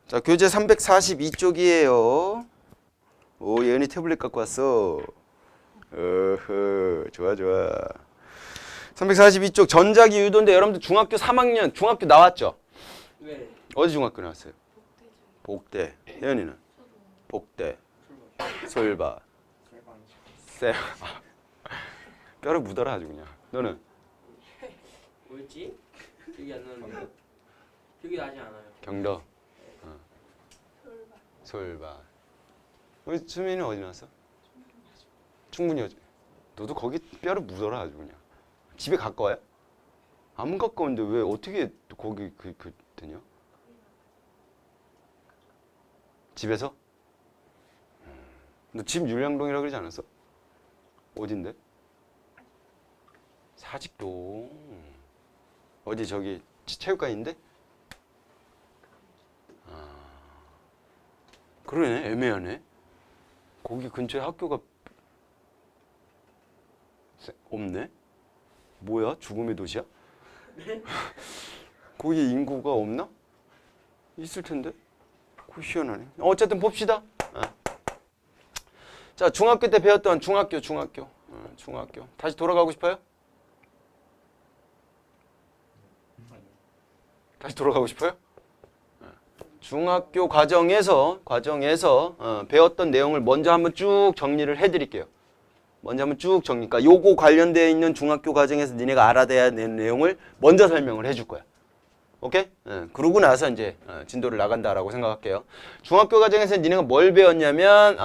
자, 교재 342쪽이에요. 오, 예은이 태블릿 갖고 왔어. 어허, 좋아, 좋아. 342쪽 전자기 유도인데 여러분들 중학교 3학년, 중학교 나왔죠? 네. 어디 중학교 나왔어요? 복대. 예은이는? 복대. 솔바. 쌤. 뼈를 묻어라 아주 그냥. 너는? 뭐였지? 기억이 안 나는데. 기억이 나지 않아요. 경도. 솔바. 우리 수민이는 어디 나왔어? 충분히 어디? 너도 거기 뼈를 묻어라 아주 그냥. 집에 가까워요? 안 가까운데 왜 어떻게 거기 그 되냐? 집에서? 너 집 율량동이라 그러지 않았어? 어딘데? 사직동. 어디 저기 체육관인데? 아, 그러네. 애매하네. 거기 근처에 학교가 없네? 뭐야? 죽음의 도시야? 네? 거기 인구가 없나? 있을 텐데. 그거 희한하네. 어쨌든 봅시다. 자, 중학교 때 배웠던 중학교. 다시 돌아가고 싶어요? 다시 돌아가고 싶어요? 중학교 과정에서 배웠던 내용을 먼저 한번 쭉 정리를 해드릴게요. 먼저 한번 쭉 정리. 그러니까 요거 관련되어 있는 중학교 과정에서 니네가 알아둬야 되는 내용을 먼저 설명을 해줄 거야. 오케이? 그러고 나서 이제 진도를 나간다라고 생각할게요. 중학교 과정에서 니네가 뭘 배웠냐면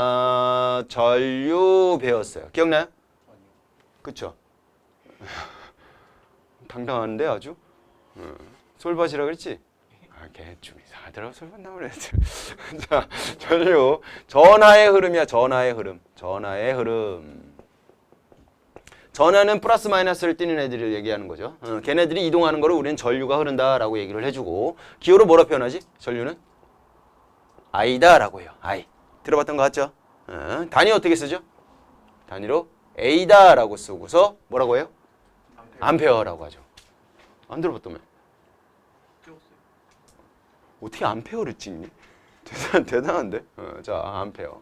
전류 배웠어요. 기억나요? 그쵸? 당당한데 아주? 솔밭이라 그랬지? 걔 좀 이상하더라고. 솔밭 나오는 애들. 자, 전류. 전하의 흐름이야. 전하의 흐름. 전하는 플러스 마이너스를 띠는 애들을 얘기하는 거죠. 걔네들이 이동하는 거를 우리는 전류가 흐른다라고 얘기를 해주고, 기호로 뭐라 표현하지? 전류는? I다라고 해요. I. 들어봤던 거 같죠? 단위 어떻게 쓰죠? 단위로 A다라고 쓰고서 뭐라고 해요? 암페어라고 하죠. 안 들어봤다며? 어떻게 암페어를 찍니? 대단한데? 자, 암페어.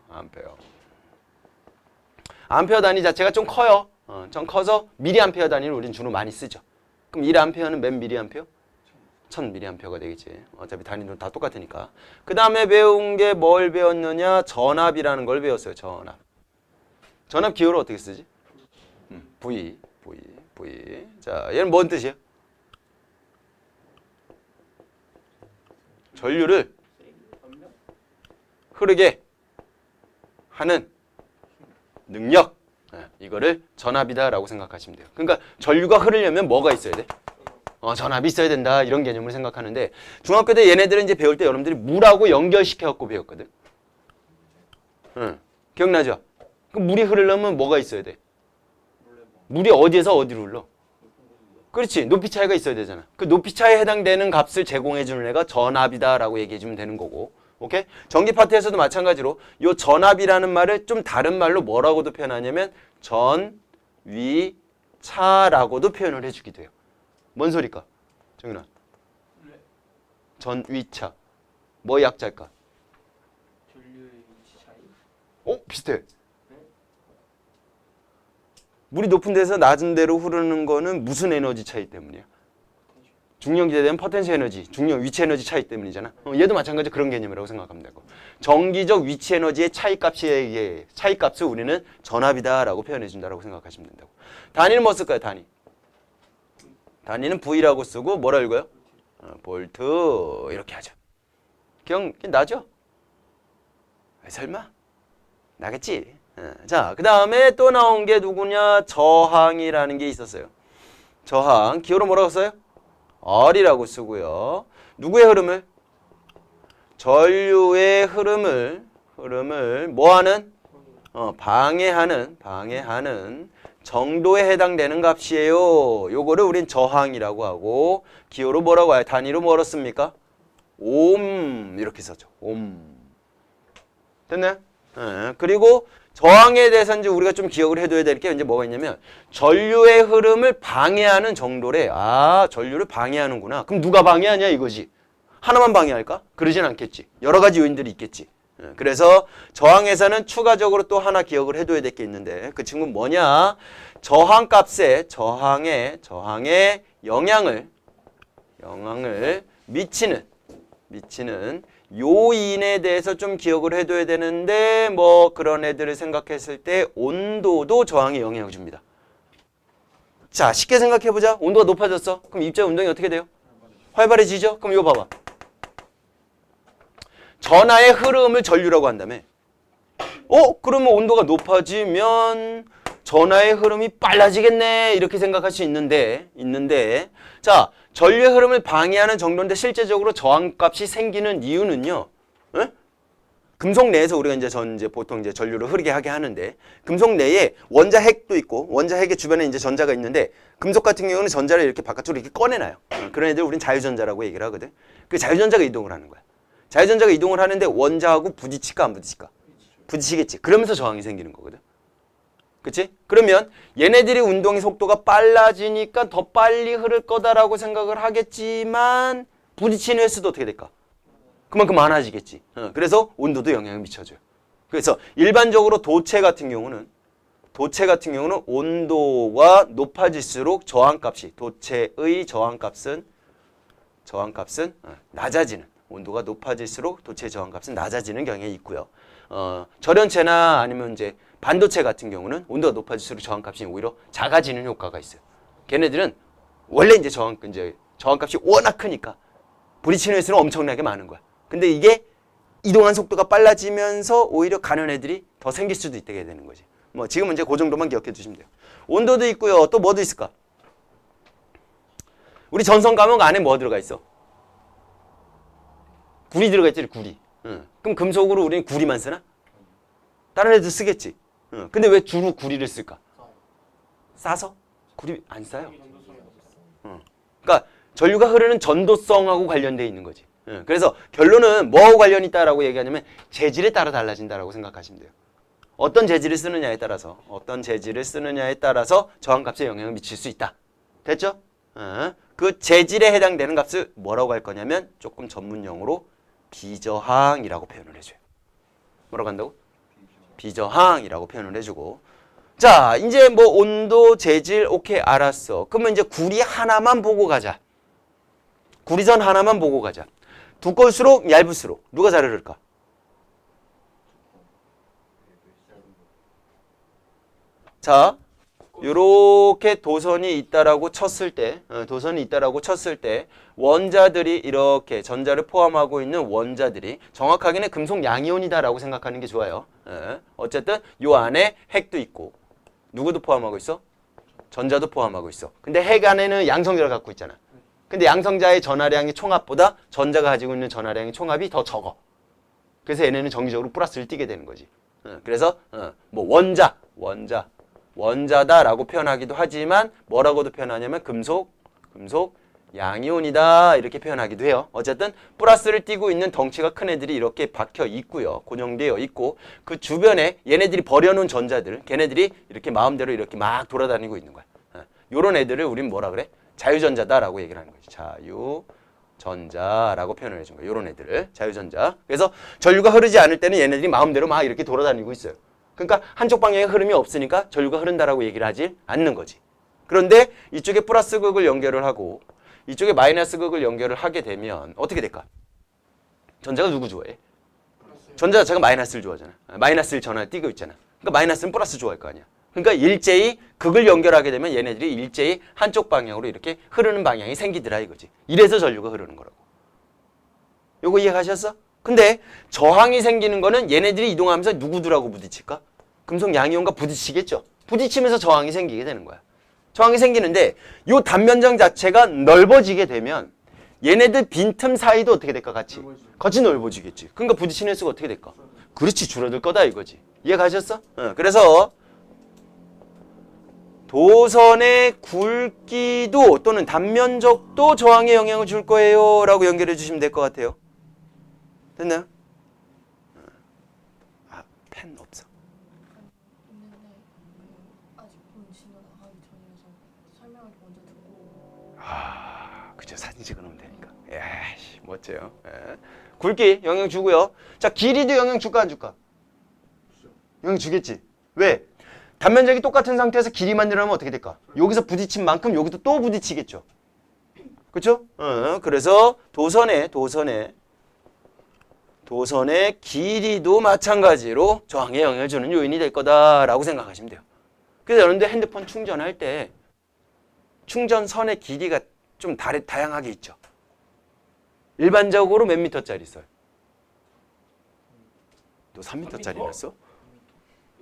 암페어 단위 자체가 좀 커요. 좀 커서 미리암페어 단위를 우린 주로 많이 쓰죠. 그럼 1암페어는 몇 미리암페어? 1000미리암페어가 되겠지. 어차피 단위도 다 똑같으니까. 그 다음에 배운 게 뭘 배웠느냐? 전압이라는 걸 배웠어요. 전압 기호를 어떻게 쓰지? V. 자, 얘는 뭔 뜻이야? 전류를 흐르게 하는 능력. 이거를 전압이다라고 생각하시면 돼요. 그러니까 전류가 흐르려면 뭐가 있어야 돼? 전압이 있어야 된다. 이런 개념을 생각하는데 중학교 때 얘네들은 이제 배울 때 여러분들이 물하고 연결시켜갖고 배웠거든. 기억나죠? 그럼 물이 흐르려면 뭐가 있어야 돼? 물이 어디에서 어디로 흘러? 그렇지. 높이 차이가 있어야 되잖아. 그 높이 차이에 해당되는 값을 제공해주는 애가 전압이다라고 얘기해주면 되는 거고. 오케이? 전기 파트에서도 마찬가지로 요 전압이라는 말을 좀 다른 말로 뭐라고도 표현하냐면 전위차라고도 표현을 해주기도 해요. 뭔 소리일까? 정윤아. 전위차. 뭐 약자일까? 전류의 위치 차이? 비슷해. 물이 높은 데서 낮은 데로 흐르는 거는 무슨 에너지 차이 때문이야? 중력지에 대한 포텐셜 에너지, 중력 위치 에너지 차이 때문이잖아. 얘도 마찬가지로 그런 개념이라고 생각하면 되고. 정기적 위치 에너지의 차이값을 우리는 전압이다라고 표현해 준다라고 생각하시면 된다고. 단위는 뭐 쓸까요? 단위는 V라고 쓰고 뭐라 읽어요? 볼트 이렇게 하죠. 나죠? 설마? 나겠지? 자, 그 다음에 또 나온 게 누구냐? 저항이라는 게 있었어요. 저항, 기호로 뭐라고 써요? R이라고 쓰고요. 누구의 흐름을? 전류의 흐름을 뭐하는? 방해하는 정도에 해당되는 값이에요. 요거를 우린 저항이라고 하고 기호로 뭐라고 해요? 단위로 뭐로 씁니까? 옴 이렇게 써죠. 옴. 됐나요? 그리고 저항에 대해서 이제 우리가 좀 기억을 해둬야 될 게 이제 뭐가 있냐면 전류의 흐름을 방해하는 정도래. 전류를 방해하는구나. 그럼 누가 방해하냐 이거지. 하나만 방해할까? 그러진 않겠지. 여러 가지 요인들이 있겠지. 그래서 저항에서는 추가적으로 또 하나 기억을 해둬야 될 게 있는데 그 친구는 뭐냐? 저항값에 저항의 영향을 미치는 요인에 대해서 좀 기억을 해둬야 되는데 뭐 그런 애들을 생각했을 때 온도도 저항에 영향을 줍니다. 자, 쉽게 생각해보자. 온도가 높아졌어. 그럼 입자 운동이 어떻게 돼요? 활발해지죠? 그럼 이거 봐봐. 전하의 흐름을 전류라고 한다며. 그러면 온도가 높아지면 전하의 흐름이 빨라지겠네. 이렇게 생각할 수 있는데 자, 전류의 흐름을 방해하는 정도인데 실제적으로 저항값이 생기는 이유는요. 금속 내에서 우리가 이제 보통 이제 전류를 흐르게 하게 하는데 금속 내에 원자 핵도 있고 원자 핵의 주변에 이제 전자가 있는데 금속 같은 경우는 전자를 이렇게 바깥으로 이렇게 꺼내놔요. 그런 애들 우리는 자유전자라고 얘기를 하거든. 그 자유전자가 이동을 하는 거야. 자유전자가 이동을 하는데 원자하고 부딪힐까 안 부딪힐까? 부딪히겠지. 그러면서 저항이 생기는 거거든. 그치? 그러면 얘네들이 운동의 속도가 빨라지니까 더 빨리 흐를 거다라고 생각을 하겠지만 부딪히는 횟수도 어떻게 될까? 그만큼 많아지겠지. 그래서 온도도 영향을 미쳐줘요. 그래서 일반적으로 도체 같은 경우는 온도가 높아질수록 도체의 저항값은 낮아지는, 온도가 높아질수록 도체의 저항값은 낮아지는 경향이 있고요. 절연체나 아니면 이제 반도체 같은 경우는 온도가 높아질수록 저항값이 오히려 작아지는 효과가 있어요. 걔네들은 원래 이제 저항값이 워낙 크니까 부딪히는 횟수는 엄청나게 많은 거야. 근데 이게 이동한 속도가 빨라지면서 오히려 가는 애들이 더 생길 수도 있게 되는 거지. 뭐 지금은 이제 그 정도만 기억해 두시면 돼요. 온도도 있고요. 또 뭐도 있을까? 우리 전선 감옥 안에 뭐 들어가 있어? 구리 들어가 있지, 구리. 그럼 금속으로 우리는 구리만 쓰나? 다른 애들 쓰겠지. 근데 왜 주로 구리를 쓸까? 싸서? 구리 안 싸요. 그러니까 전류가 흐르는 전도성하고 관련되어 있는 거지. 그래서 결론은 뭐하고 관련이 있다라고 얘기하냐면 재질에 따라 달라진다라고 생각하시면 돼요. 어떤 재질을 쓰느냐에 따라서 저항값에 영향을 미칠 수 있다. 됐죠? 그 재질에 해당되는 값을 뭐라고 할 거냐면 조금 전문용어로 비저항이라고 표현을 해줘요. 뭐라고 한다고? 비저항이라고 표현을 해주고. 자, 이제 뭐 온도, 재질, 오케이, 알았어. 그러면 이제 구리 하나만 보고 가자. 구리선 하나만 보고 가자. 두꺼울수록 얇을수록 누가 잘 흐를까? 자, 요렇게 도선이 있다라고 쳤을 때 원자들이 이렇게 전자를 포함하고 있는 원자들이 정확하게는 금속 양이온이다라고 생각하는 게 좋아요. 어쨌든 요 안에 핵도 있고 누구도 포함하고 있어? 전자도 포함하고 있어. 근데 핵 안에는 양성자를 갖고 있잖아. 근데 양성자의 전하량의 총합보다 전자가 가지고 있는 전하량의 총합이 더 적어. 그래서 얘네는 정기적으로 플러스를 띠게 되는 거지. 그래서 뭐 원자다라고 표현하기도 하지만 뭐라고도 표현하냐면 금속 양이온이다 이렇게 표현하기도 해요. 어쨌든 플러스를 띠고 있는 덩치가 큰 애들이 이렇게 박혀 있고요. 고정되어 있고 그 주변에 얘네들이 버려놓은 전자들 걔네들이 이렇게 마음대로 이렇게 막 돌아다니고 있는 거야. 요런 애들을 우린 뭐라 그래? 자유전자다라고 얘기를 하는 거지. 자유전자라고 표현을 해준 거예요. 요런 애들을 자유전자. 그래서 전류가 흐르지 않을 때는 얘네들이 마음대로 막 이렇게 돌아다니고 있어요. 그러니까 한쪽 방향에 흐름이 없으니까 전류가 흐른다라고 얘기를 하지 않는 거지. 그런데 이쪽에 플러스 극을 연결을 하고 이쪽에 마이너스 극을 연결을 하게 되면 어떻게 될까? 전자가 누구 좋아해? 전자 자체가 마이너스를 좋아하잖아. 마이너스를 전하를 띄고 있잖아. 그러니까 마이너스는 플러스 좋아할 거 아니야. 그러니까 일제히 극을 연결하게 되면 얘네들이 일제히 한쪽 방향으로 이렇게 흐르는 방향이 생기더라 이거지. 이래서 전류가 흐르는 거라고. 요거 이해가셨어? 근데 저항이 생기는 거는 얘네들이 이동하면서 누구들하고 부딪힐까? 금속 양이온과 부딪히겠죠. 부딪히면서 저항이 생기게 되는 거야. 저항이 생기는데 요 단면장 자체가 넓어지게 되면 얘네들 빈틈 사이도 어떻게 될까? 같이 넓어지겠지. 그러니까 부딪히는 횟수가 어떻게 될까? 그렇지, 줄어들 거다 이거지. 이해가셨어? 그래서 도선의 굵기도 또는 단면적도 저항에 영향을 줄 거예요 라고 연결해 주시면 될 것 같아요. 됐나요? 펜 없어. 있는데 아직 본 진료 나가기 전이라서 설명을 먼저 듣고. 그죠. 사진 찍어 놓으면 되니까. 에이씨, 멋져요. 예. 굵기 영향 주고요. 자, 길이도 영향 줄까 안 줄까? 영향 주겠지. 왜? 단면적이 똑같은 상태에서 길이만 늘어나면 어떻게 될까? 여기서 부딪힌 만큼 여기도 또 부딪히겠죠. 그렇죠? 그래서 도선의 길이도 마찬가지로 저항에 영향을 주는 요인이 될 거다라고 생각하시면 돼요. 그래서 여러분들 핸드폰 충전할 때 충전선의 길이가 좀 다양하게 있죠. 일반적으로 몇 미터짜리 써요? 너 3미터짜리 써?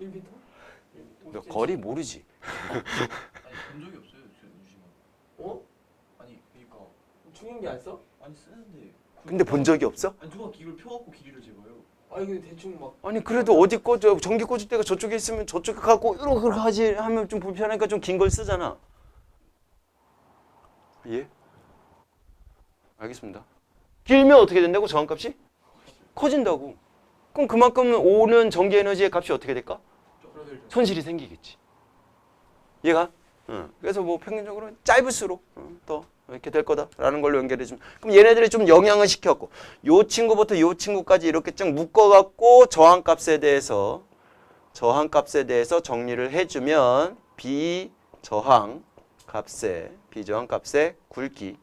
1m? 너 거리 모르지? 아니 본 적이 없어요, 유심한. 어? 아니 그러니까 충전기 안 써? 아니 쓰는데. 근데 본 적이 없어? 아니 누가 기를 펴갖고 길이를 재봐요. 아니 근데 대충 막 아니 그래도 어디 꽂아 전기 꽂을 때가 저쪽에 있으면 저쪽에 갖고 이렇게 하지 하면 좀 불편하니까 좀 긴 걸 쓰잖아. 예? 알겠습니다. 길면 어떻게 된다고? 저항값이? 커진다고. 그럼 그만큼 오는 전기 에너지의 값이 어떻게 될까? 줄어들죠. 손실이 생기겠지. 얘가? 그래서 뭐 평균적으로 짧을수록 더 이렇게 될 거다라는 걸로 연결해 주면, 그럼 얘네들이 좀 영향을 시켰고, 요 친구부터 요 친구까지 이렇게 쭉 묶어갖고 저항값에 대해서 정리를 해주면 비저항값의 굵기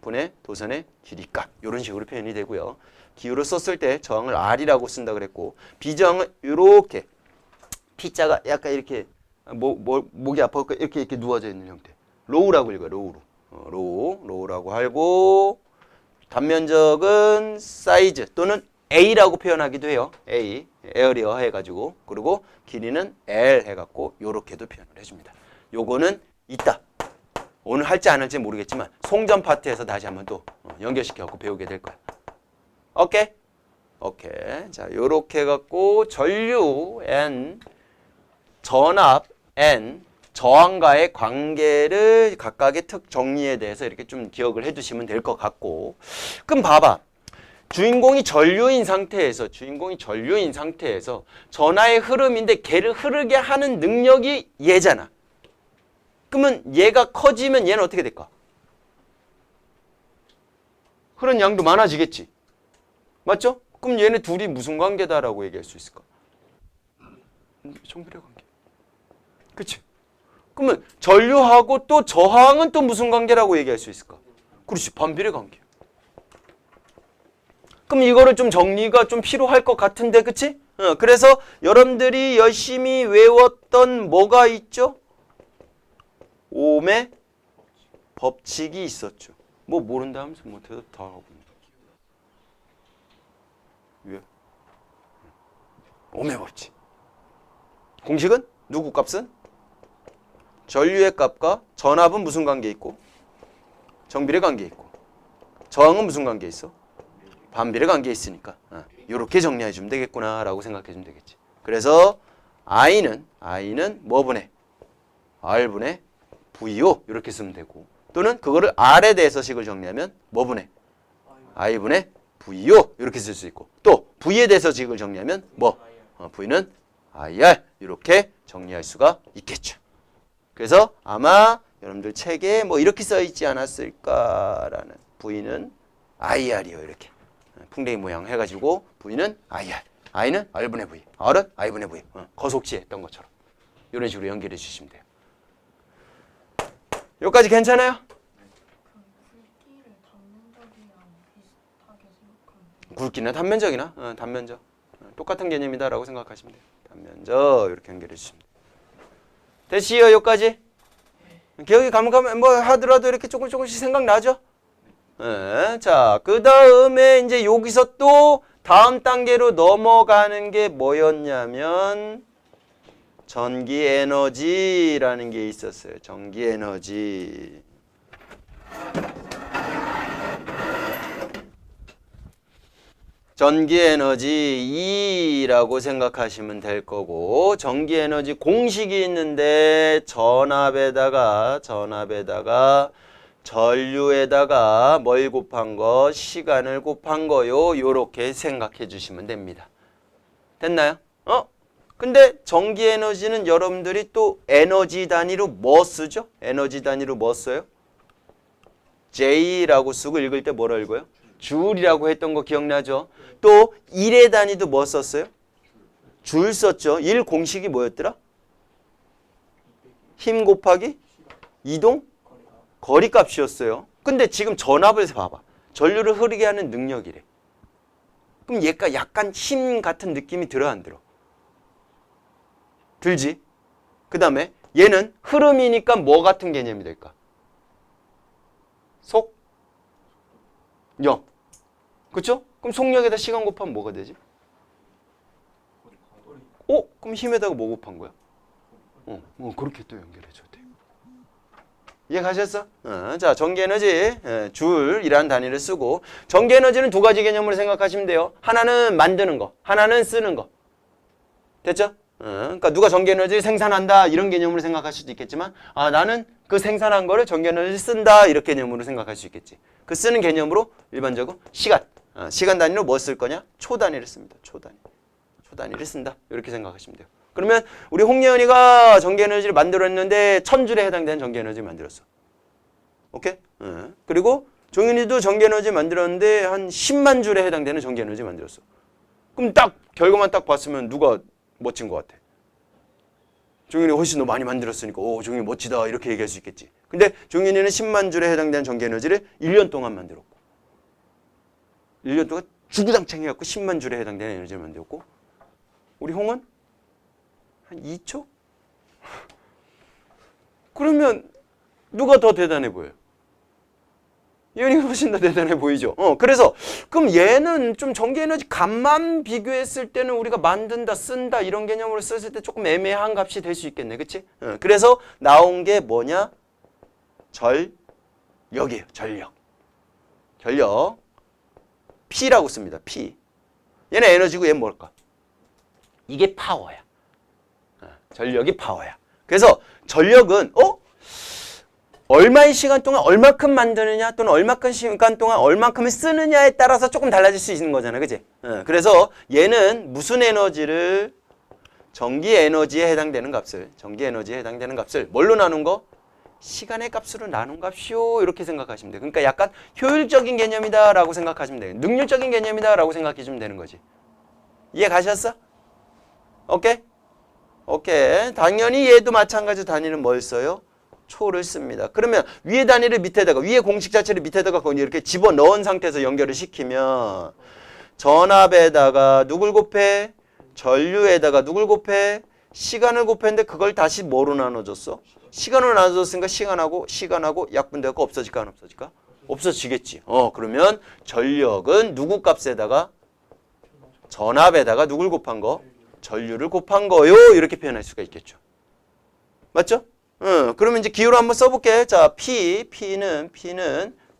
분의 도선의 길이값, 이런 식으로 표현이 되고요. 기호로 썼을 때 저항을 R이라고 쓴다 그랬고, 비저항은 이렇게 P자가 약간 이렇게 목이 아파서 이렇게 누워져 있는 형태. 로우라고 읽어요. 로우라고 하고, 단면적은 사이즈 또는 A라고 표현하기도 해요. 에어리어 해가지고, 그리고 길이는 L 해갖고 요렇게도 표현을 해줍니다. 요거는 이따 오늘 할지 안 할지 모르겠지만 송전 파트에서 다시 한번 또 연결시켜갖고 배우게 될 거야. 오케이. 자, 요렇게 해갖고 전류 N, 전압 N, 저항과의 관계를 각각의 특 정리에 대해서 이렇게 좀 기억을 해두시면 될 것 같고, 그럼 봐봐. 주인공이 전류인 상태에서 전하의 흐름인데 걔를 흐르게 하는 능력이 얘잖아. 그러면 얘가 커지면 얘는 어떻게 될까? 흐르는 양도 많아지겠지. 맞죠? 그럼 얘네 둘이 무슨 관계다라고 얘기할 수 있을까? 정비례 관계. 그치? 그러면 전류하고 또 저항은 또 무슨 관계라고 얘기할 수 있을까? 그렇지, 반비례 관계. 그럼 이거를 좀 정리가 좀 필요할 것 같은데, 그치? 그래서 여러분들이 열심히 외웠던 뭐가 있죠? 옴의 법칙이 있었죠. 뭐 모른다 하면서 못해도 다 하고 있네. 왜? 옴의 법칙. 공식은? 누구 값은? 전류의 값과 전압은 무슨 관계 있고? 정비례 관계 있고. 저항은 무슨 관계 있어? 반비례 관계 있으니까. 이렇게 정리해 주면 되겠구나 라고 생각해 주면 되겠지. 그래서 I는 뭐 분의? R분의 VO 이렇게 쓰면 되고, 또는 그거를 R에 대해서 식을 정리하면 뭐 분의? I분의 VO 이렇게 쓸 수 있고, 또 V에 대해서 식을 정리하면 뭐? V는 IR 이렇게 정리할 수가 있겠죠. 그래서 아마 여러분들 책에 뭐 이렇게 써 있지 않았을까라는, V는 IR이요 이렇게 풍뎅이 모양 해가지고 V는 IR, I는 R분의 V, R은 I분의 V, 거속치 했던 것처럼 이런 식으로 연결해 주시면 돼요. 여기까지 괜찮아요? 그럼 굵기를 단면적이랑 비슷하게 생각하면 굵기나 단면적이나 단면적 똑같은 개념이다라고 생각하시면 돼요. 단면적 이렇게 연결해 주시면 돼요. 됐시요? 여기까지? 기억이 가물가물 뭐 하더라도 이렇게 조금씩 생각나죠? 네. 자, 그 다음에 이제 여기서 또 다음 단계로 넘어가는 게 뭐였냐면 전기 에너지라는 게 있었어요. 전기 에너지. 전기 에너지 E라고 생각하시면 될 거고, 전기 에너지 공식이 있는데 전압에다가 전류에다가 뭘 곱한 거? 시간을 곱한 거요. 요렇게 생각해 주시면 됩니다. 됐나요? 근데 전기 에너지는 여러분들이 또 에너지 단위로 뭐 쓰죠? 에너지 단위로 뭐 써요? J라고 쓰고 읽을 때 뭐라 읽어요? 줄이라고 했던 거 기억나죠? 또 1의 단위도 뭐 썼어요? 줄 썼죠. 1 공식이 뭐였더라? 힘 곱하기 이동 거리값이었어요. 근데 지금 전압을 봐봐. 전류를 흐르게 하는 능력이래. 그럼 얘가 약간 힘 같은 느낌이 들어 안 들어? 들지? 그 다음에 얘는 흐름이니까 뭐 같은 개념이 될까? 속력. 그쵸? 그럼 속력에다 시간 곱하면 뭐가 되지? 그럼 힘에다가 뭐 곱한 거야? 그렇게 또 연결해줘도 돼. 이해 가셨어? 자, 전기에너지 줄이라는 단위를 쓰고 전기에너지는 두 가지 개념으로 생각하시면 돼요. 하나는 만드는 거, 하나는 쓰는 거. 됐죠? 그러니까 누가 전기에너지를 생산한다 이런 개념으로 생각할 수도 있겠지만 나는 그 생산한 거를 전기에너지를 쓴다 이렇게 개념으로 생각할 수 있겠지. 그 쓰는 개념으로 일반적으로 시간 단위로 뭐 쓸 거냐? 초 단위를 씁니다. 초 단위를 쓴다 이렇게 생각하시면 돼요. 그러면 우리 홍예은이가 전기에너지를 만들었는데 1000줄에 해당되는 전기에너지를 만들었어. 오케이? 그리고 종윤이도 전기에너지 만들었는데 한 10만 줄에 해당되는 전기에너지 만들었어. 그럼 딱 결과만 딱 봤으면 누가 멋진 것 같아? 종윤이 훨씬 더 많이 만들었으니까 종윤이 멋지다 이렇게 얘기할 수 있겠지. 근데 종윤이는 10만 줄에 해당되는 전기에너지를 1년 동안 만들었고 1년 동안 주구장창 해갖고 10만 줄에 해당되는 에너지를 만들었고 우리 홍은 한 2초? 그러면 누가 더 대단해 보여요? 예은이가 훨씬 더 대단해 보이죠? 그래서 그럼 얘는 좀 전기에너지 값만 비교했을 때는 우리가 만든다, 쓴다 이런 개념으로 썼을 때 조금 애매한 값이 될 수 있겠네. 그치? 그래서 나온 게 뭐냐? 전력이에요. 전력. P라고 씁니다. P. 얘는 에너지고 얘는 뭘까? 이게 파워야. 전력이 파워야. 그래서 전력은 얼마의 시간 동안 얼마큼 만드느냐 또는 얼마큼 시간 동안 얼마큼을 쓰느냐에 따라서 조금 달라질 수 있는 거잖아. 그치? 그래서 얘는 무슨 에너지를 전기 에너지에 해당되는 값을 뭘로 나눈 거? 시간의 값으로 나눈 값이요. 이렇게 생각하시면 돼요. 그러니까 약간 효율적인 개념이다라고 생각하시면 돼요. 능률적인 개념이다라고 생각해주면 되는 거지. 이해 가셨어? 오케이? 당연히 얘도 마찬가지로 단위는 뭘 써요? 초를 씁니다. 그러면 위에 단위를 밑에다가 위에 공식 자체를 밑에다가 이렇게 집어넣은 상태에서 연결을 시키면 전압에다가 누굴 곱해? 전류에다가 누굴 곱해? 시간을 곱했는데 그걸 다시 뭐로 나눠줬어? 시간으로 나눠줬으니까 시간하고 약분되고 없어질까 안 없어질까? 없어지겠지. 그러면 전력은 누구 값에다가? 전압에다가 누굴 곱한 거? 전류를 곱한 거요. 이렇게 표현할 수가 있겠죠. 맞죠? 그러면 이제 기호로 한번 써볼게. 자, P는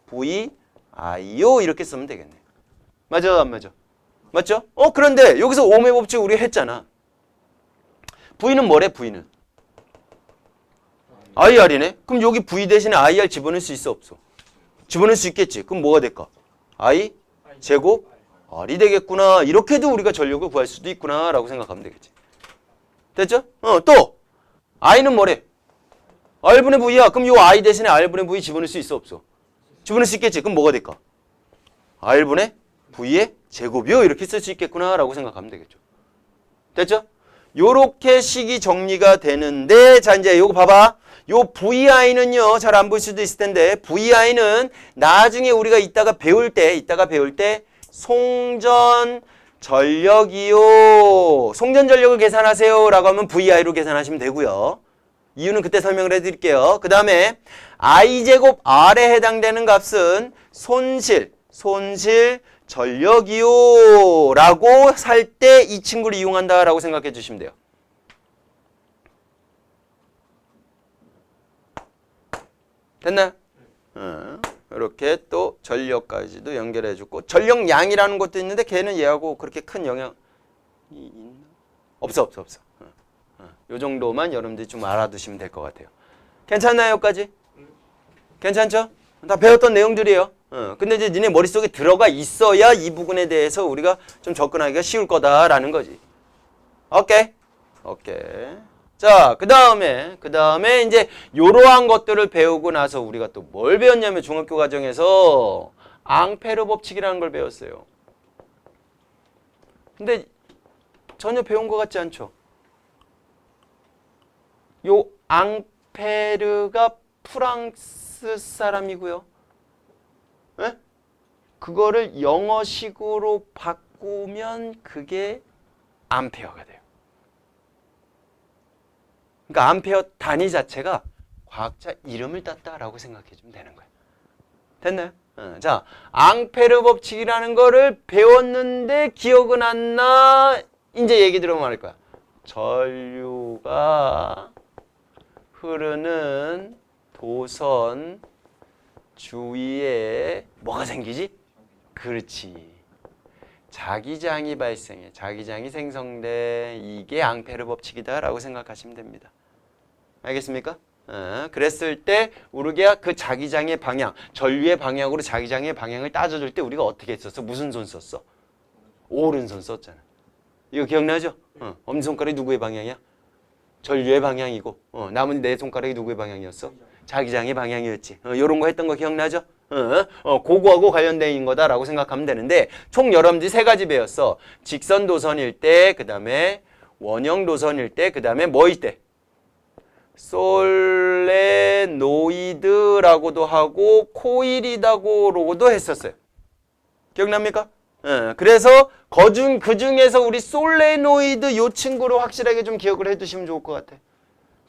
VI요. 이렇게 쓰면 되겠네. 맞아, 안 맞아? 맞죠? 그런데 여기서 오음의 법칙 우리 했잖아. V는 뭐래? V는 IR이네. 그럼 여기 V 대신에 IR 집어넣을 수 있어 없어? 집어넣을 수 있겠지. 그럼 뭐가 될까? I 제곱 R이 되겠구나. 이렇게도 우리가 전력을 구할 수도 있구나 라고 생각하면 되겠지. 됐죠? 또 I는 뭐래? R분의 V야. 그럼 요 I 대신에 R분의 V 집어넣을 수 있어 없어? 집어넣을 수 있겠지. 그럼 뭐가 될까? R분의 V의 제곱이요. 이렇게 쓸 수 있겠구나 라고 생각하면 되겠죠. 됐죠? 요렇게 식이 정리가 되는데 자 이제 요거 봐봐. 요 VI는요. 잘 안 볼 수도 있을 텐데 VI는 나중에 우리가 이따가 배울 때 송전 전력이요. 송전 전력을 계산하세요 라고 하면 VI로 계산하시면 되고요. 이유는 그때 설명을 해드릴게요. 그 다음에 I제곱 R에 해당되는 값은 손실 전력이요 라고 할 때 이 친구를 이용한다 라고 생각해 주시면 돼요. 됐나요? 이렇게 또 전력까지도 연결해 주고 전력량이라는 것도 있는데 걔는 얘하고 그렇게 큰 영향이 있나? 없어. 요 정도만 여러분들이 좀 알아두시면 될 것 같아요. 괜찮나요? 여기까지? 괜찮죠? 다 배웠던 내용들이에요. 근데 이제 니네 머릿속에 들어가 있어야 이 부분에 대해서 우리가 좀 접근하기가 쉬울 거다라는 거지. 오케이. 자, 그 다음에 이제 이러한 것들을 배우고 나서 우리가 또 뭘 배웠냐면 중학교 과정에서 앙페르 법칙이라는 걸 배웠어요. 근데 전혀 배운 것 같지 않죠? 요 앙페르가 프랑스 사람이고요. 네? 그거를 영어식으로 바꾸면 그게 암페어가 돼요. 그러니까 암페어 단위 자체가 과학자 이름을 땄다라고 생각해주면 되는 거예요. 됐나요? 자, 앙페르 법칙이라는 거를 배웠는데 기억은 안 나. 이제 얘기 들어보면 알 거야. 전류가 흐르는 도선 주위에 뭐가 생기지? 그렇지. 자기장이 발생해. 자기장이 생성돼. 이게 앙페르 법칙이다라고 생각하시면 됩니다. 알겠습니까? 그랬을 때 우리가 그 자기장의 방향, 전류의 방향으로 자기장의 방향을 따져줄 때 우리가 어떻게 했었어? 무슨 손 썼어? 오른손 썼잖아. 이거 기억나죠? 엄지손가락이 누구의 방향이야? 전류의 방향이고 남은 네 손가락이 누구의 방향이었어? 자기장의 방향이었지. 이런 거 했던 거 기억나죠? 그거하고 관련된 있는 거다라고 생각하면 되는데 총 여러분들이 세 가지 배웠어. 직선 도선일 때, 그 다음에 원형 도선일 때, 그 다음에 뭐일 때? 솔레노이드라고도 하고 코일이다고로도 했었어요. 기억납니까? 그래서 그 중에서 우리 솔레노이드 요 친구를 확실하게 좀 기억을 해두시면 좋을 것 같아.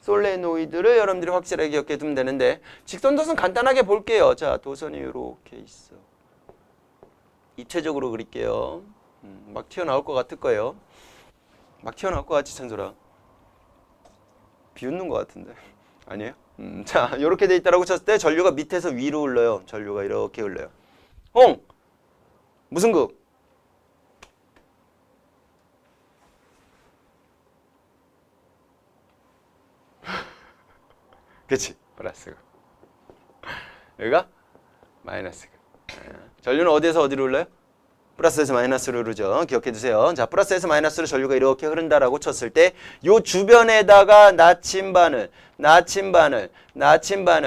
솔레노이드를 여러분들이 확실하게 기억해 두면 되는데 직선 도선 간단하게 볼게요. 자, 도선이 이렇게 있어. 입체적으로 그릴게요. 막 튀어나올 것 같을 거예요. 막 튀어나올 것 같지, 찬솔아? 비웃는 것 같은데 아니에요? 자, 이렇게 돼 있다라고 쳤을 때 전류가 밑에서 위로 흘러요. 전류가 이렇게 흘러요. 홍! 무슨 극? 그치? 플러스 극. 여기가 마이너스 극. 전류는 어디에서 어디로 흘러요? 플러스에서 마이너스로 흐르죠. 기억해 두세요. 자, 플러스에서 마이너스로 전류가 이렇게 흐른다라고 쳤을 때 요 주변에다가 나침반을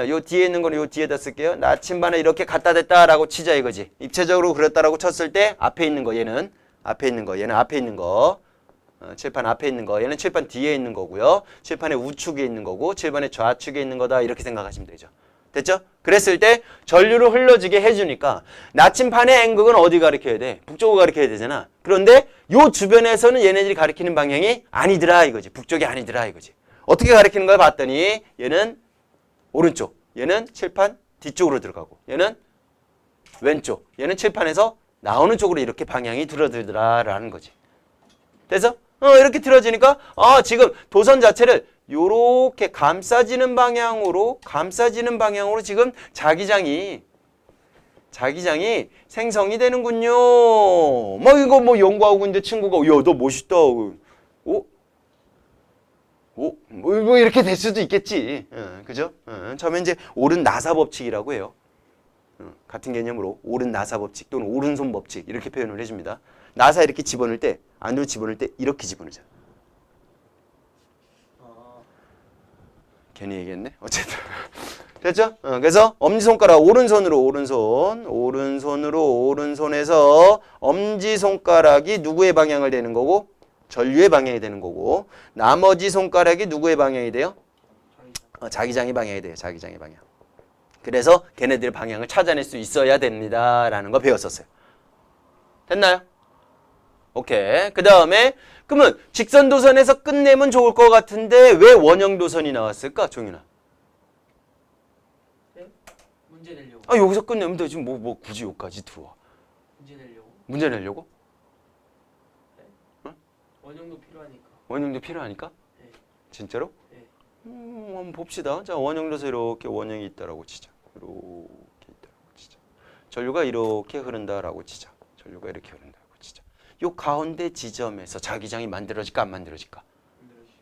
요 뒤에 있는 거는 요 뒤에다 쓸게요. 나침반을 이렇게 갖다 댔다라고 치자 이거지. 입체적으로 그렸다라고 쳤을 때 앞에 있는 거 얘는 앞에 있는 거 얘는 앞에 있는 거 칠판 앞에 있는 거 얘는 칠판 뒤에 있는 거고요. 칠판의 우측에 있는 거고 칠판의 좌측에 있는 거다 이렇게 생각하시면 되죠. 됐죠? 그랬을 때 전류를 흘러지게 해주니까 나침판의 N극은 어디 가리켜야 돼? 북쪽을 가리켜야 되잖아. 그런데 요 주변에서는 얘네들이 가리키는 방향이 아니더라 이거지. 북쪽이 아니더라 이거지. 어떻게 가리키는 걸 봤더니 얘는 오른쪽, 얘는 칠판 뒤쪽으로 들어가고 얘는 왼쪽, 얘는 칠판에서 나오는 쪽으로 이렇게 방향이 들어들더라라는 거지. 됐어? 이렇게 틀어지니까 지금 도선 자체를 요렇게 감싸지는 방향으로 지금 자기장이 생성이 되는군요. 막 이거 뭐 연구하고 있는데 친구가 야, 너 멋있다. 뭐 이렇게 될 수도 있겠지. 그죠? 처음에 이제 오른 나사 법칙이라고 해요. 같은 개념으로 오른 나사 법칙 또는 오른손 법칙 이렇게 표현을 해줍니다. 나사 이렇게 집어넣을 때 안으로 집어넣을 때 이렇게 집어넣자. 괜히 얘기했네. 어쨌든 됐죠? 그래서 엄지손가락 오른손에서 엄지손가락이 누구의 방향을 되는 거고 전류의 방향이 되는 거고 나머지 손가락이 누구의 방향이 돼요? 자기장의 방향이 돼요. 자기장의 방향. 그래서 걔네들의 방향을 찾아낼 수 있어야 됩니다라는 거 배웠었어요. 됐나요? 오케이. 그 다음에 그러면 직선 도선에서 끝내면 좋을 것 같은데 왜 원형 도선이 나왔을까, 종윤아? 네? 문제 내려고. 여기서 끝내면 되지 뭐 굳이 여기까지 들어와. 문제 내려고. 문제 내려고? 원형도 필요하니까. 원형도 필요하니까? 네. 진짜로? 네. 한번 봅시다. 자, 원형 도선 이렇게 원형이 있다라고 치자. 이렇게 있다라고 치자. 전류가 이렇게 흐른다라고 치자. 전류가 이렇게 흐른다고 치자. 요 가운데 지점에서 자기장이 만들어질까 안 만들어질까?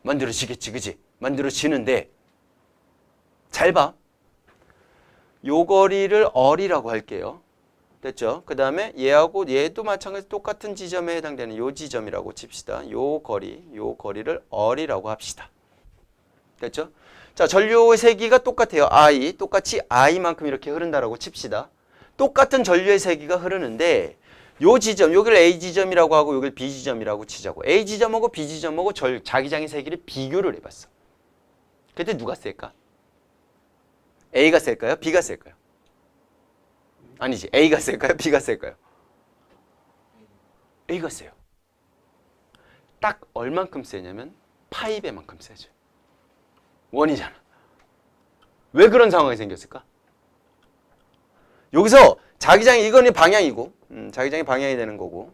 만들어지겠지, 그지? 만들어지는데 잘 봐. 요 거리를 어리라고 할게요. 됐죠? 그 다음에 얘하고 얘도 마찬가지 똑같은 지점에 해당되는 요 지점이라고 칩시다. 요 거리를 어리라고 합시다. 됐죠? 자, 전류의 세기가 똑같아요. I, 똑같이 I만큼 이렇게 흐른다라고 칩시다. 똑같은 전류의 세기가 흐르는데 요 지점, 여기를 A 지점이라고 하고 여기를 B 지점이라고 치자고. A 지점하고 B 지점하고 자기장의 세기를 비교를 해봤어. 그때 누가 셀까? A가 셀까요? B가 셀까요? 아니지. A가 셀까요? B가 셀까요? A가 세요. 딱 얼만큼 세냐면 파이배만큼 세죠. 원이잖아. 왜 그런 상황이 생겼을까? 여기서 자기장이 이거는 방향이고 자기장이 방향이 되는 거고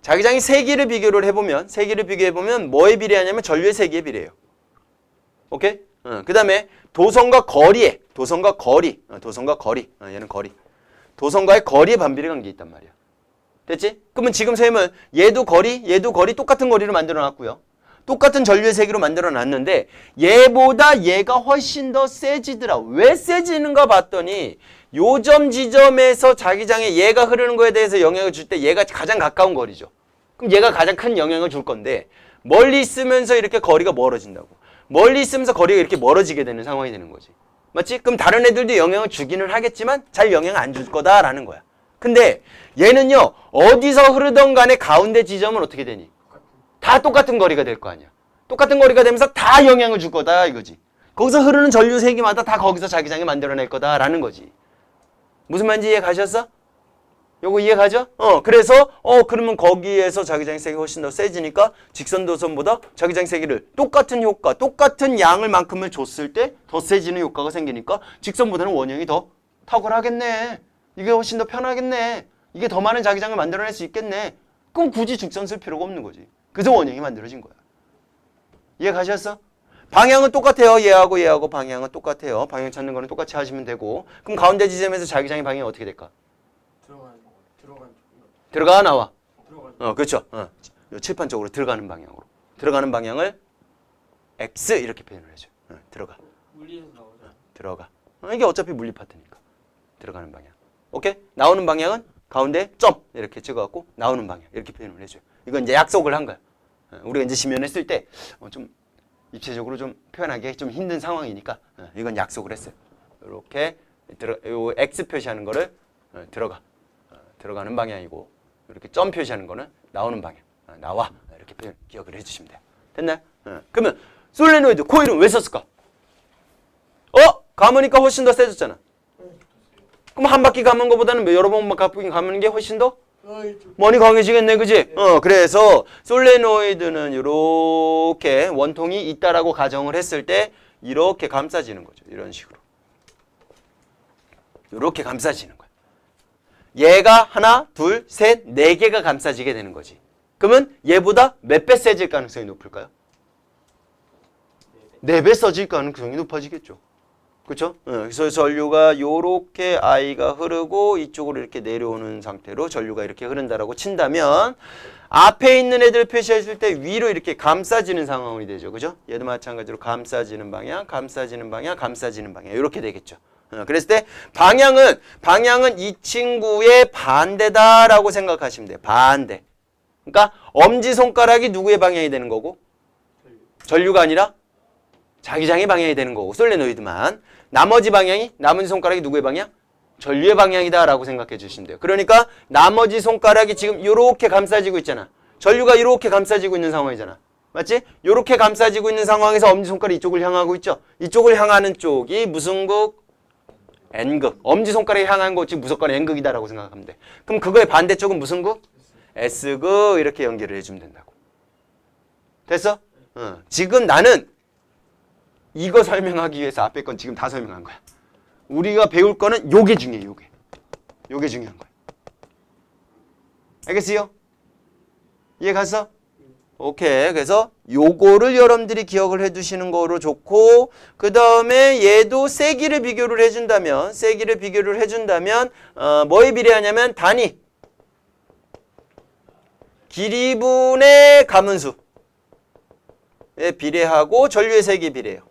자기장이 세기를 비교를 해보면 뭐에 비례하냐면 전류의 세기에 비례해요. 오케이? 그 다음에 도선과 거리 얘는 거리 도선과의 거리의 반비례 관계가 있단 말이야. 됐지? 그러면 지금 셈은 얘도 거리 똑같은 거리로 만들어 놨고요. 똑같은 전류의 세기로 만들어 놨는데 얘보다 얘가 훨씬 더 세지더라. 왜 세지는가 봤더니 요점 지점에서 자기장에 얘가 흐르는 거에 대해서 영향을 줄 때 얘가 가장 가까운 거리죠. 그럼 얘가 가장 큰 영향을 줄 건데 멀리 있으면서 이렇게 거리가 멀어진다고. 멀리 있으면서 거리가 이렇게 멀어지게 되는 상황이 되는 거지. 맞지? 그럼 다른 애들도 영향을 주기는 하겠지만 잘 영향을 안 줄 거다라는 거야. 근데 얘는요. 어디서 흐르던 간에 가운데 지점은 어떻게 되니? 다 똑같은 거리가 될 거 아니야. 똑같은 거리가 되면서 다 영향을 줄 거다 이거지. 거기서 흐르는 전류 세기마다 다 거기서 자기장이 만들어낼 거다라는 거지. 무슨 말인지 이해 가셨어? 요거 이해 가죠? 그래서 그러면 거기에서 자기장의 세기가 훨씬 더 세지니까 직선 도선보다 자기장의 세기를 똑같은 효과, 똑같은 양을 만큼을 줬을 때 더 세지는 효과가 생기니까 직선보다는 원형이 더 탁월하겠네. 이게 훨씬 더 편하겠네. 이게 더 많은 자기장을 만들어낼 수 있겠네. 그럼 굳이 직선 쓸 필요가 없는 거지. 그래서 원형이 만들어진 거야. 이해 가셨어? 방향은 똑같아요. 얘하고 방향은 똑같아요. 방향 찾는 거는 똑같이 하시면 되고. 그럼 가운데 지점에서 자기장의 방향이 어떻게 될까? 들어가 나와. 그렇죠. 요 칠판 쪽으로 들어가는 방향으로. 들어가는 방향을 X 이렇게 표현을 해줘. 들어가. 물리에서 나오죠. 들어가. 이게 어차피 물리 파트니까. 들어가는 방향. 오케이? 나오는 방향은 가운데 점 이렇게 찍어갖고 나오는 방향 이렇게 표현을 해줘요. 이건 이제 약속을 한 거야. 우리가 이제 지면했을 때 좀 입체적으로 좀 표현하기 좀 힘든 상황이니까 이건 약속을 했어요. 이렇게 요 X 표시하는 거를 들어가는 방향이고 이렇게 점 표시하는 거는 나오는 방향. 나와 이렇게 표현 기억을 해주시면 돼요. 됐나요? 그러면 솔레노이드 코일은 왜 썼을까? 감으니까 훨씬 더 세졌잖아. 그럼 한 바퀴 감은 것보다는 여러 번 감는 게 훨씬 더 많이 강해지겠네, 그지? 그래서 솔레노이드는 이렇게 원통이 있다라고 가정을 했을 때 이렇게 감싸지는 거죠. 이런 식으로. 이렇게 감싸지는 거야. 얘가 하나, 둘, 셋, 네 개가 감싸지게 되는 거지. 그러면 얘보다 몇 배 세질 가능성이 높을까요? 4배 써질 가능성이 높아지겠죠. 그렇죠? 그래서 전류가 요렇게 I가 흐르고 이쪽으로 이렇게 내려오는 상태로 전류가 이렇게 흐른다라고 친다면 앞에 있는 애들 표시했을 때 위로 이렇게 감싸지는 상황이 되죠. 그죠? 얘도 마찬가지로 감싸지는 방향, 감싸지는 방향, 감싸지는 방향 이렇게 되겠죠. 그랬을 때 방향은 이 친구의 반대다라고 생각하시면 돼요. 반대. 그러니까 엄지손가락이 누구의 방향이 되는 거고? 전류가 아니라 자기장의 방향이 되는 거고 솔레노이드만. 나머지 손가락이 누구의 방향? 전류의 방향이다 라고 생각해 주시면 돼요. 그러니까 나머지 손가락이 지금 이렇게 감싸지고 있잖아. 전류가 이렇게 감싸지고 있는 상황이잖아. 맞지? 이렇게 감싸지고 있는 상황에서 엄지손가락이 이쪽을 향하고 있죠. 이쪽을 향하는 쪽이 무슨 극? N극. 엄지손가락이 향하는 거 지금 무조건 N극이다 라고 생각하면 돼. 그럼 그거의 반대쪽은 무슨 극? S극. 이렇게 연결을 해주면 된다고. 됐어? 지금 나는 이거 설명하기 위해서 앞에 건 지금 다 설명한 거야. 우리가 배울 거는 요게 중요해, 요게. 요게 중요한 거야. 알겠어요? 이해 갔어? 오케이. 그래서 요거를 여러분들이 기억을 해두시는 거로 좋고, 그 다음에 얘도 세기를 비교를 해준다면, 뭐에 비례하냐면 단위. 길이분의 가문수에 비례하고 전류의 세기에 비례해요.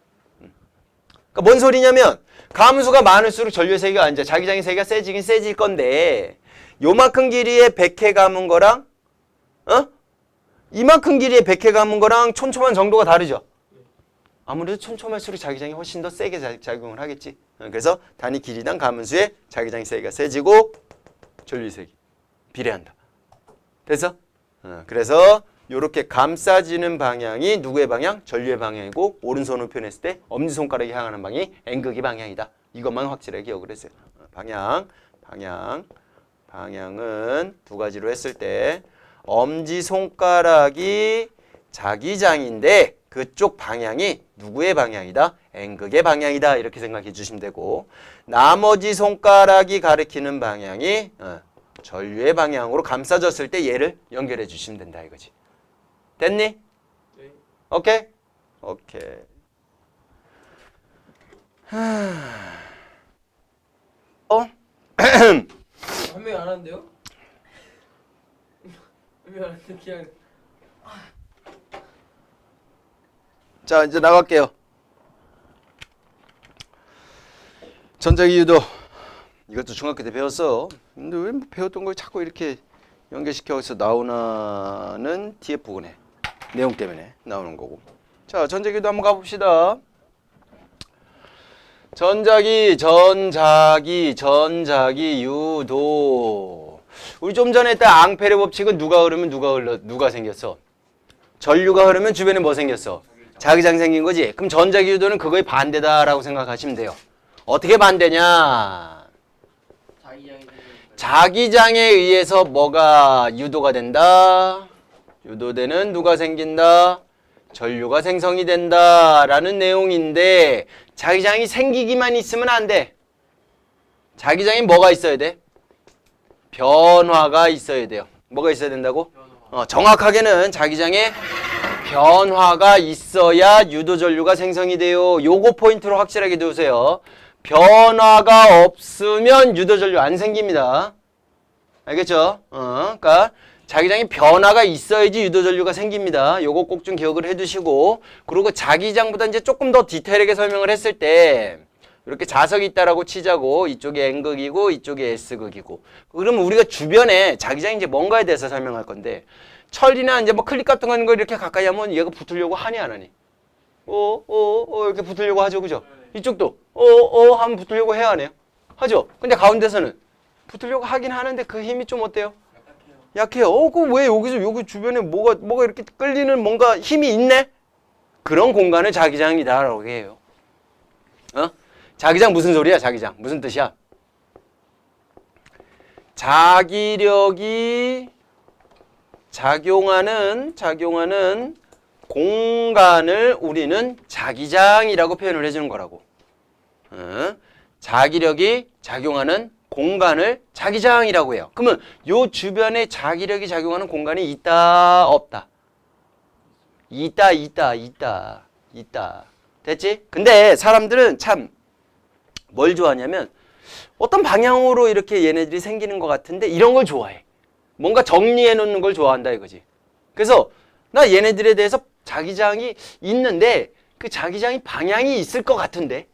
그러니까 뭔 소리냐면 가문수가 많을수록 전류의 세기가 이제 자기장의 세기가 세지긴 세질 건데 요만큼 길이의 100회 감은 거랑 이만큼 길이의 100회 감은 거랑 촘촘한 정도가 다르죠. 아무래도 촘촘할수록 자기장이 훨씬 더 세게 작용을 하겠지. 그래서 단위 길이당 가문수의 자기장이 세기가 세지고 전류색이 비례한다. 됐어? 그래서 이렇게 감싸지는 방향이 누구의 방향? 전류의 방향이고 오른손으로 표현했을 때 엄지손가락이 향하는 방향이 N극의 방향이다. 이것만 확실하게 기억을 했어요. 방향은 두 가지로 했을 때 엄지손가락이 자기장인데 그쪽 방향이 누구의 방향이다? N극의 방향이다. 이렇게 생각해 주시면 되고 나머지 손가락이 가리키는 방향이 전류의 방향으로 감싸졌을 때 얘를 연결해 주시면 된다 이거지. 됐니? 네. 오케이? 한 명이 안 하는데요? 한 명이 안 하는데 그냥 자, 이제 나갈게요. 전자기 유도. 이것도 중학교 때 배웠어. 근데 왜 배웠던 걸 자꾸 이렇게 연결시켜서 나오나는 뒤에 부분에 내용 때문에 나오는 거고. 자, 전자기 유도 한번 가봅시다. 전자기 유도. 우리 좀 전에 했던 앙페르 법칙은 누가 흐르면 누가 생겼어? 전류가 흐르면 주변에 뭐 생겼어? 자기장 생긴 거지. 그럼 전자기 유도는 그거의 반대다라고 생각하시면 돼요. 어떻게 반대냐? 자기장에 의해서 뭐가 유도가 된다? 유도되는 누가 생긴다? 전류가 생성이 된다라는 내용인데 자기장이 생기기만 있으면 안 돼. 자기장에 뭐가 있어야 돼? 변화가 있어야 돼요. 뭐가 있어야 된다고? 정확하게는 자기장에 변화가 있어야 유도전류가 생성이 돼요. 요거 포인트로 확실하게 두세요. 변화가 없으면 유도전류 안 생깁니다. 알겠죠? 그러니까 자기장에 변화가 있어야지 유도전류가 생깁니다. 요거 꼭 좀 기억을 해두시고 그리고 자기장보다 이제 조금 더 디테일하게 설명을 했을 때 이렇게 자석이 있다라고 치자고 이쪽에 N극이고 이쪽에 S극이고 그러면 우리가 주변에 자기장이 이제 뭔가에 대해서 설명할 건데 철이나 이제 뭐 클립 같은 거 이렇게 가까이 하면 얘가 붙으려고 하니 안 하니? 이렇게 붙으려고 하죠, 그죠? 이쪽도 하면 붙으려고 해야 하네요. 하죠? 근데 가운데서는 붙으려고 하긴 하는데 그 힘이 좀 어때요? 약해요. 그 왜 여기 주변에 뭐가 이렇게 끌리는 뭔가 힘이 있네? 그런 공간을 자기장이다라고 해요. 자기장 무슨 소리야, 자기장? 무슨 뜻이야? 자기력이 작용하는 공간을 우리는 자기장이라고 표현을 해주는 거라고. 자기력이 작용하는 공간을 자기장이라고 해요. 그러면 요 주변에 자기력이 작용하는 공간이 있다, 없다? 있다. 됐지? 근데 사람들은 참 뭘 좋아하냐면 어떤 방향으로 이렇게 얘네들이 생기는 것 같은데 이런 걸 좋아해. 뭔가 정리해 놓는 걸 좋아한다 이거지. 그래서 나 얘네들에 대해서 자기장이 있는데 그 자기장이 방향이 있을 것 같은데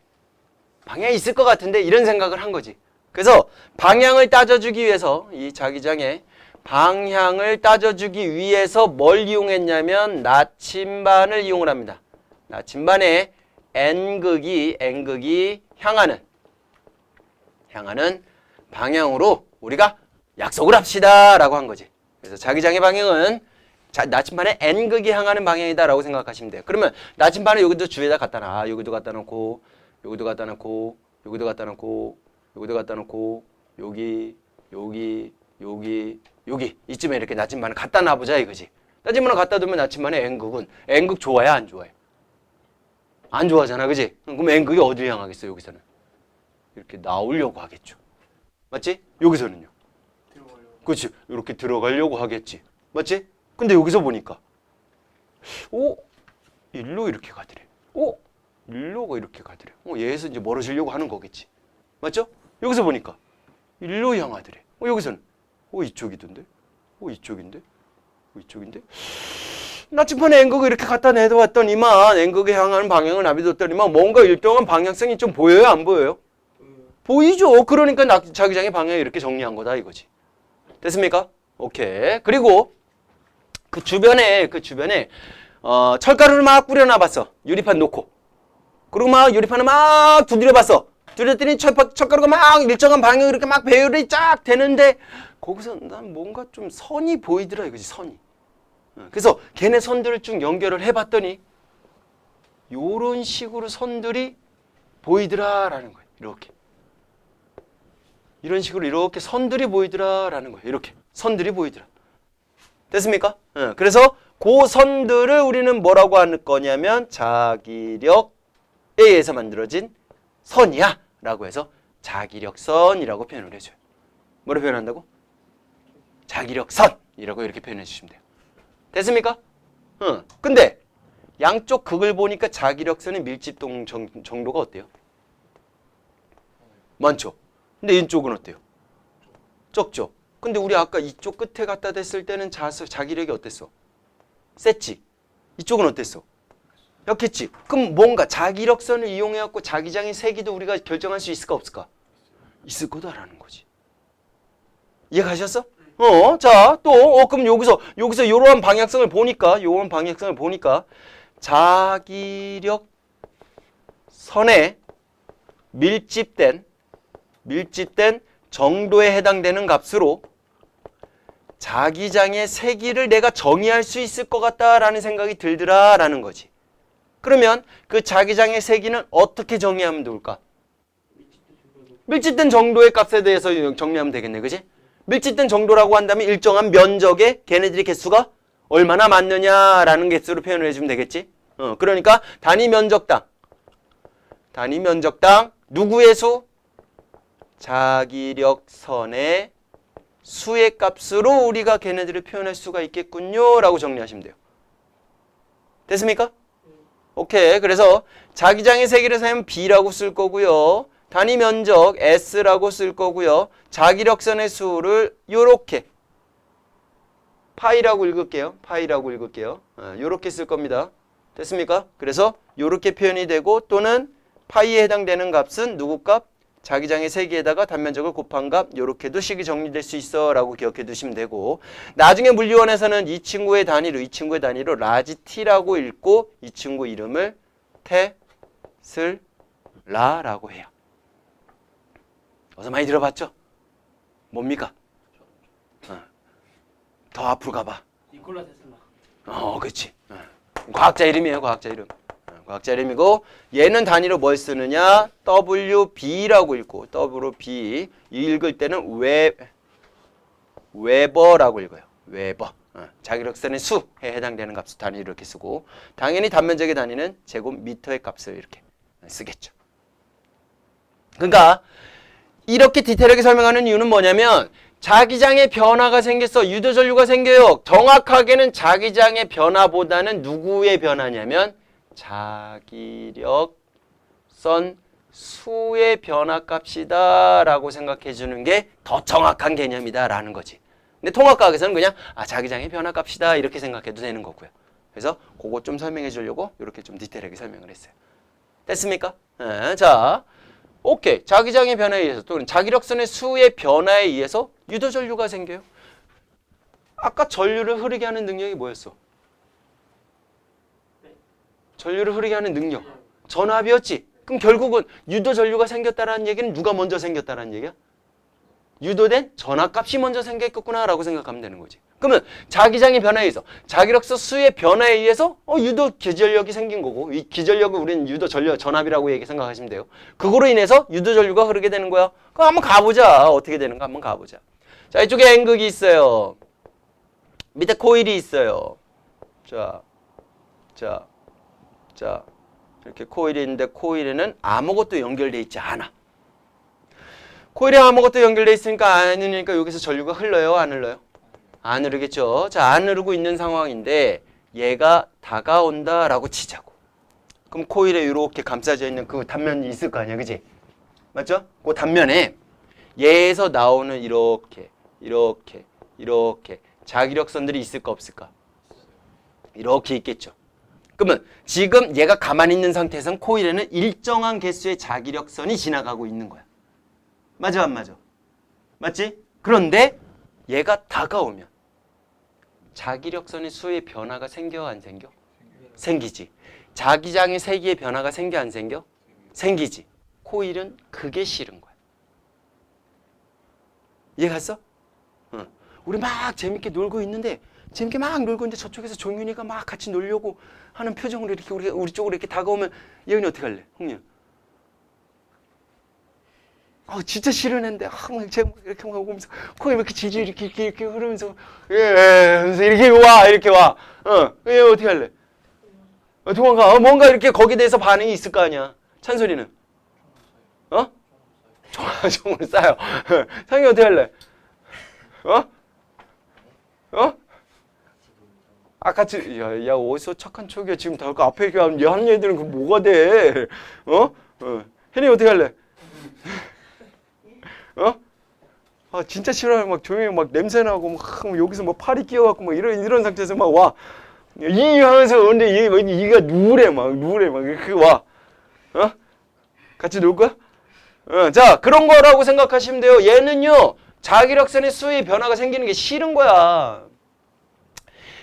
이런 생각을 한 거지. 그래서 방향을 따져주기 위해서 이 자기장의 방향을 따져주기 위해서 뭘 이용했냐면 나침반을 이용을 합니다. 나침반에 N극이 향하는 방향으로 우리가 약속을 합시다 라고 한 거지. 그래서 자기장의 방향은 나침반에 N극이 향하는 방향이다 라고 생각하시면 돼요. 그러면 나침반을 여기도 주위에다 갖다 놔. 여기도 갖다 놓고 여기도 갖다 놓고 여기도 갖다 놓고 여기도 갖다 놓고 여기 이쯤에 이렇게 나침반을 갖다 놔보자 이거지. 나침반을 갖다 두면 나침반의 N극 좋아해 안 좋아해? 안 좋아하잖아, 그지? 그럼 N극이 어디로 향하겠어? 여기서는 이렇게 나오려고 하겠죠. 맞지? 여기서는요. 그렇지. 이렇게 들어가려고 하겠지. 맞지? 근데 여기서 보니까 일로 이렇게 가더래. 일로가 이렇게 가더래. 얘에서 이제 멀어지려고 하는 거겠지. 맞죠? 여기서 보니까 일로 향하더래. 여기서는 이쪽이던데? 이쪽인데? 나침반에 N극을 이렇게 갖다 내놓았더니만 N극에 향하는 방향을 놔둬뒀더니만 뭔가 일정한 방향성이 좀 보여요? 안 보여요? 보이죠? 그러니까 자기장의 방향을 이렇게 정리한 거다 이거지. 됐습니까? 오케이. 그리고 그 주변에 철가루를 막 뿌려놔봤어. 유리판 놓고. 그리고 막 요리판을 막 두드려봤어. 두드렸더니 젓가락가 막 일정한 방향으로 이렇게 막 배열이 쫙 되는데 거기서 난 뭔가 좀 선이 보이더라 이거지, 선이. 그래서 걔네 선들을 쭉 연결을 해봤더니 요런 식으로 선들이 보이더라라는 거예요. 이렇게. 이런 식으로 이렇게 선들이 보이더라라는 거예요. 이렇게. 선들이 보이더라. 됐습니까? 그래서 그 선들을 우리는 뭐라고 할 거냐면 자기력에 의해서 만들어진 선이야 라고 해서 자기력선이라고 표현을 해줘요. 뭐로 표현한다고? 자기력선이라고 이렇게 표현해 주시면 돼요. 됐습니까? 근데 양쪽 극을 보니까 자기력선의 밀집도 정도가 어때요? 많죠. 근데 이쪽은 어때요? 적죠. 근데 우리 아까 이쪽 끝에 갖다 댔을 때는 자기력이 어땠어? 셌지. 이쪽은 어땠어? 약했지. 그럼 뭔가 자기력선을 이용해갖고 자기장의 세기도 우리가 결정할 수 있을까 없을까? 있을 거다라는 거지. 이해 가셨어? 자, 또 그럼 여기서 요러한 방향성을 보니까 자기력 선에 밀집된 정도에 해당되는 값으로 자기장의 세기를 내가 정의할 수 있을 것 같다라는 생각이 들더라라는 거지. 그러면 그 자기장의 세기는 어떻게 정의하면 좋을까? 밀집된 정도의 값에 대해서 정리하면 되겠네, 그지? 밀집된 정도라고 한다면 일정한 면적에 걔네들이 개수가 얼마나 많느냐라는 개수로 표현을 해주면 되겠지? 그러니까 단위 면적당 누구의 수? 자기력선의 수의 값으로 우리가 걔네들을 표현할 수가 있겠군요 라고 정리하시면 돼요. 됐습니까? 오케이. 그래서 자기장의 세기를 사용하면 B라고 쓸 거고요. 단위 면적 S라고 쓸 거고요. 자기력선의 수를 요렇게 파이라고 읽을게요. 요렇게 쓸 겁니다. 됐습니까? 그래서 요렇게 표현이 되고 또는 파이에 해당되는 값은 누구 값? 자기장의 세기에다가 단면적을 곱한 값 요렇게도 식이 정리될 수 있어 라고 기억해 두시면 되고 나중에 물리원에서는 이 친구의 단위로 라지 t라고 읽고 이 친구 이름을 테슬라라고 해요. 어서 많이 들어봤죠? 뭡니까? 더 앞으로 가봐. 니콜라 테슬라. 그렇지. 과학자 이름이에요. 과학자 이름이고 얘는 단위로 뭘 쓰느냐? WB라고 읽고 WB 읽을 때는 웨버라고 읽어요. 웨버. 자기력선의 수에 해당되는 값을 단위로 이렇게 쓰고 당연히 단면적의 단위는 제곱미터의 값을 이렇게 쓰겠죠. 그러니까 이렇게 디테일하게 설명하는 이유는 뭐냐면 자기장의 변화가 생겼어. 유도전류가 생겨요. 정확하게는 자기장의 변화보다는 누구의 변화냐면 자기력선 수의 변화값이다 라고 생각해 주는 게 더 정확한 개념이다 라는 거지. 근데 통합과학에서는 그냥 자기장의 변화값이다 이렇게 생각해도 되는 거고요. 그래서 그거 좀 설명해 주려고 이렇게 좀 디테일하게 설명을 했어요. 됐습니까? 자, 오케이. 자기장의 변화에 의해서 또는 자기력선의 수의 변화에 의해서 유도전류가 생겨요. 아까 전류를 흐르게 하는 능력이 뭐였어? 전류를 흐르게 하는 능력. 전압이었지. 그럼 결국은 유도전류가 생겼다라는 얘기는 누가 먼저 생겼다라는 얘기야? 유도된 전압값이 먼저 생겼겠구나라고 생각하면 되는 거지. 그러면 자기장의 변화에 의해서 자기력선 수의 변화에 의해서 유도 기전력이 생긴 거고 이 기전력을 우리는 유도 전압이라고 생각하시면 돼요. 그거로 인해서 유도 전류가 흐르게 되는 거야. 그럼 한번 가보자. 어떻게 되는가 한번 가보자. 자, 이쪽에 N극이 있어요. 밑에 코일이 있어요. 자, 이렇게 코일이 있는데 코일에는 아무것도 연결돼 있지 않아. 코일에 아무것도 연결돼 있으니까 아니니까 여기서 전류가 흘러요, 안 흘러요? 안 흐르겠죠. 자, 안 흐르고 있는 상황인데 얘가 다가온다라고 치자고. 그럼 코일에 이렇게 감싸져 있는 그 단면이 있을 거 아니야, 그지? 맞죠? 그 단면에 얘에서 나오는 이렇게 자기력선들이 있을까 없을까? 이렇게 있겠죠. 그러면 지금 얘가 가만히 있는 상태에서는 코일에는 일정한 개수의 자기력선이 지나가고 있는 거야. 맞아, 안 맞아? 맞지? 그런데 얘가 다가오면 자기력선의 수의 변화가 생겨 안 생겨? 생기지. 자기장의 세기의 변화가 생겨 안 생겨? 생기지. 코일은 그게 싫은 거야. 이해 갔어? 응. 우리 막 재밌게 놀고 있는데 재밌게 막 놀고 있는데 저쪽에서 종윤이가 막 같이 놀려고 하는 표정으로 이렇게 우리 쪽으로 이렇게 다가오면 예은이 어떻게 할래? 홍윤. 진짜 싫은 애인데 막 제가 이렇게 막 오면서 코에 이렇게 질질 이렇게 흐르면서 하면서 이렇게 와. 얘 어떻게 할래? 도망가. 뭔가 이렇게 거기에 대해서 반응이 있을 거 아니야. 찬솔이는? 총을 쏴요. 상이 어떻게 할래? 같이 야 어디서 착한 척이야 지금 다 앞에 하는 얘들은 그 뭐가 돼? 혜리 어떻게 할래? 진짜 싫어요. 막 조용히 막 냄새 나고 막 여기서 뭐 팔이 끼어갖고 막 이런 상태에서 막 와. 이 하면서 근데 이가 누래 막 그 와. 같이 놀 거야? 자, 그런 거라고 생각하시면 돼요. 얘는요, 자기력선의 수의 변화가 생기는 게 싫은 거야.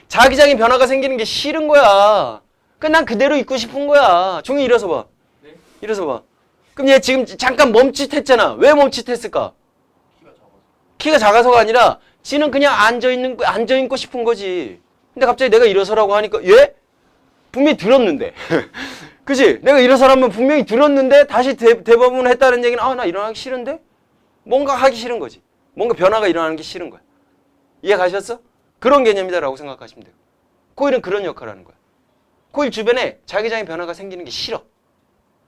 자기장의 변화가 생기는 게 싫은 거야. 난 그대로 있고 싶은 거야. 종이 일어서 봐. 네? 일어서 봐. 그럼 얘 지금 잠깐 멈칫했잖아. 왜 멈칫했을까? 키가 작아서가 아니라 지는 그냥 앉아있고 싶은 거지. 근데 갑자기 내가 일어서라고 하니까 얘? 분명히 들었는데. 그치? 내가 일어서라면 분명히 들었는데 다시 대법원 했다는 얘기는 나 일어나기 싫은데? 뭔가 하기 싫은 거지. 뭔가 변화가 일어나는 게 싫은 거야. 이해 가셨어? 그런 개념이다라고 생각하시면 돼요. 코일은 그런 역할을 하는 거야. 코일 주변에 자기장의 변화가 생기는 게 싫어.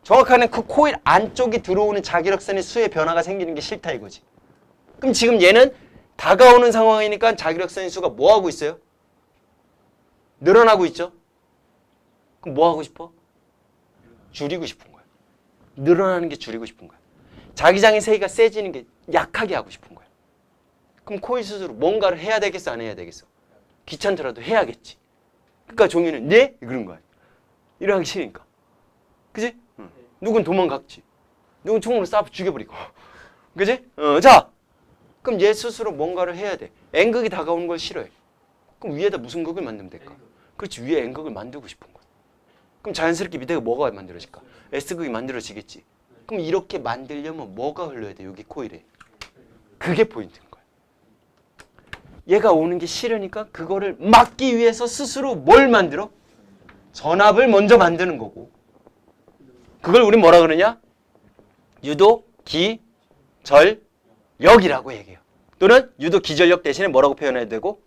정확하게는 그 코일 안쪽에 들어오는 자기력선의 수의 변화가 생기는 게 싫다 이거지. 그럼 지금 얘는 다가오는 상황이니까 자기력선의 수가 뭐 하고 있어요? 늘어나고 있죠? 그럼 뭐 하고 싶어? 줄이고 싶은 거야. 늘어나는 게 줄이고 싶은 거야. 자기장의 세기가 세지는 게 약하게 하고 싶은 거야. 그럼 코일 스스로 뭔가를 해야 되겠어? 안 해야 되겠어? 귀찮더라도 해야겠지. 그러니까 종이는 네? 그런 거야. 일어나기 싫으니까. 그지? 누군 도망갔지. 누군 총으로 쏴 죽여버리고. 그지? 자, 그럼 얘 스스로 뭔가를 해야 돼. N극이 다가오는 걸 싫어해. 그럼 위에다 무슨 극을 만들면 될까? 그렇지, 위에 N극을 만들고 싶은 거야. 그럼 자연스럽게 밑에가 뭐가 만들어질까? S극이 만들어지겠지. 그럼 이렇게 만들려면 뭐가 흘러야 돼? 여기 코일에. 그게 포인트인 거야. 얘가 오는 게 싫으니까 그거를 막기 위해서 스스로 뭘 만들어? 전압을 먼저 만드는 거고. 그걸 우린 뭐라 그러냐? 유도, 기, 절, 역이라고 얘기해요. 또는 유도 기전력 대신에 뭐라고 표현해야 되고?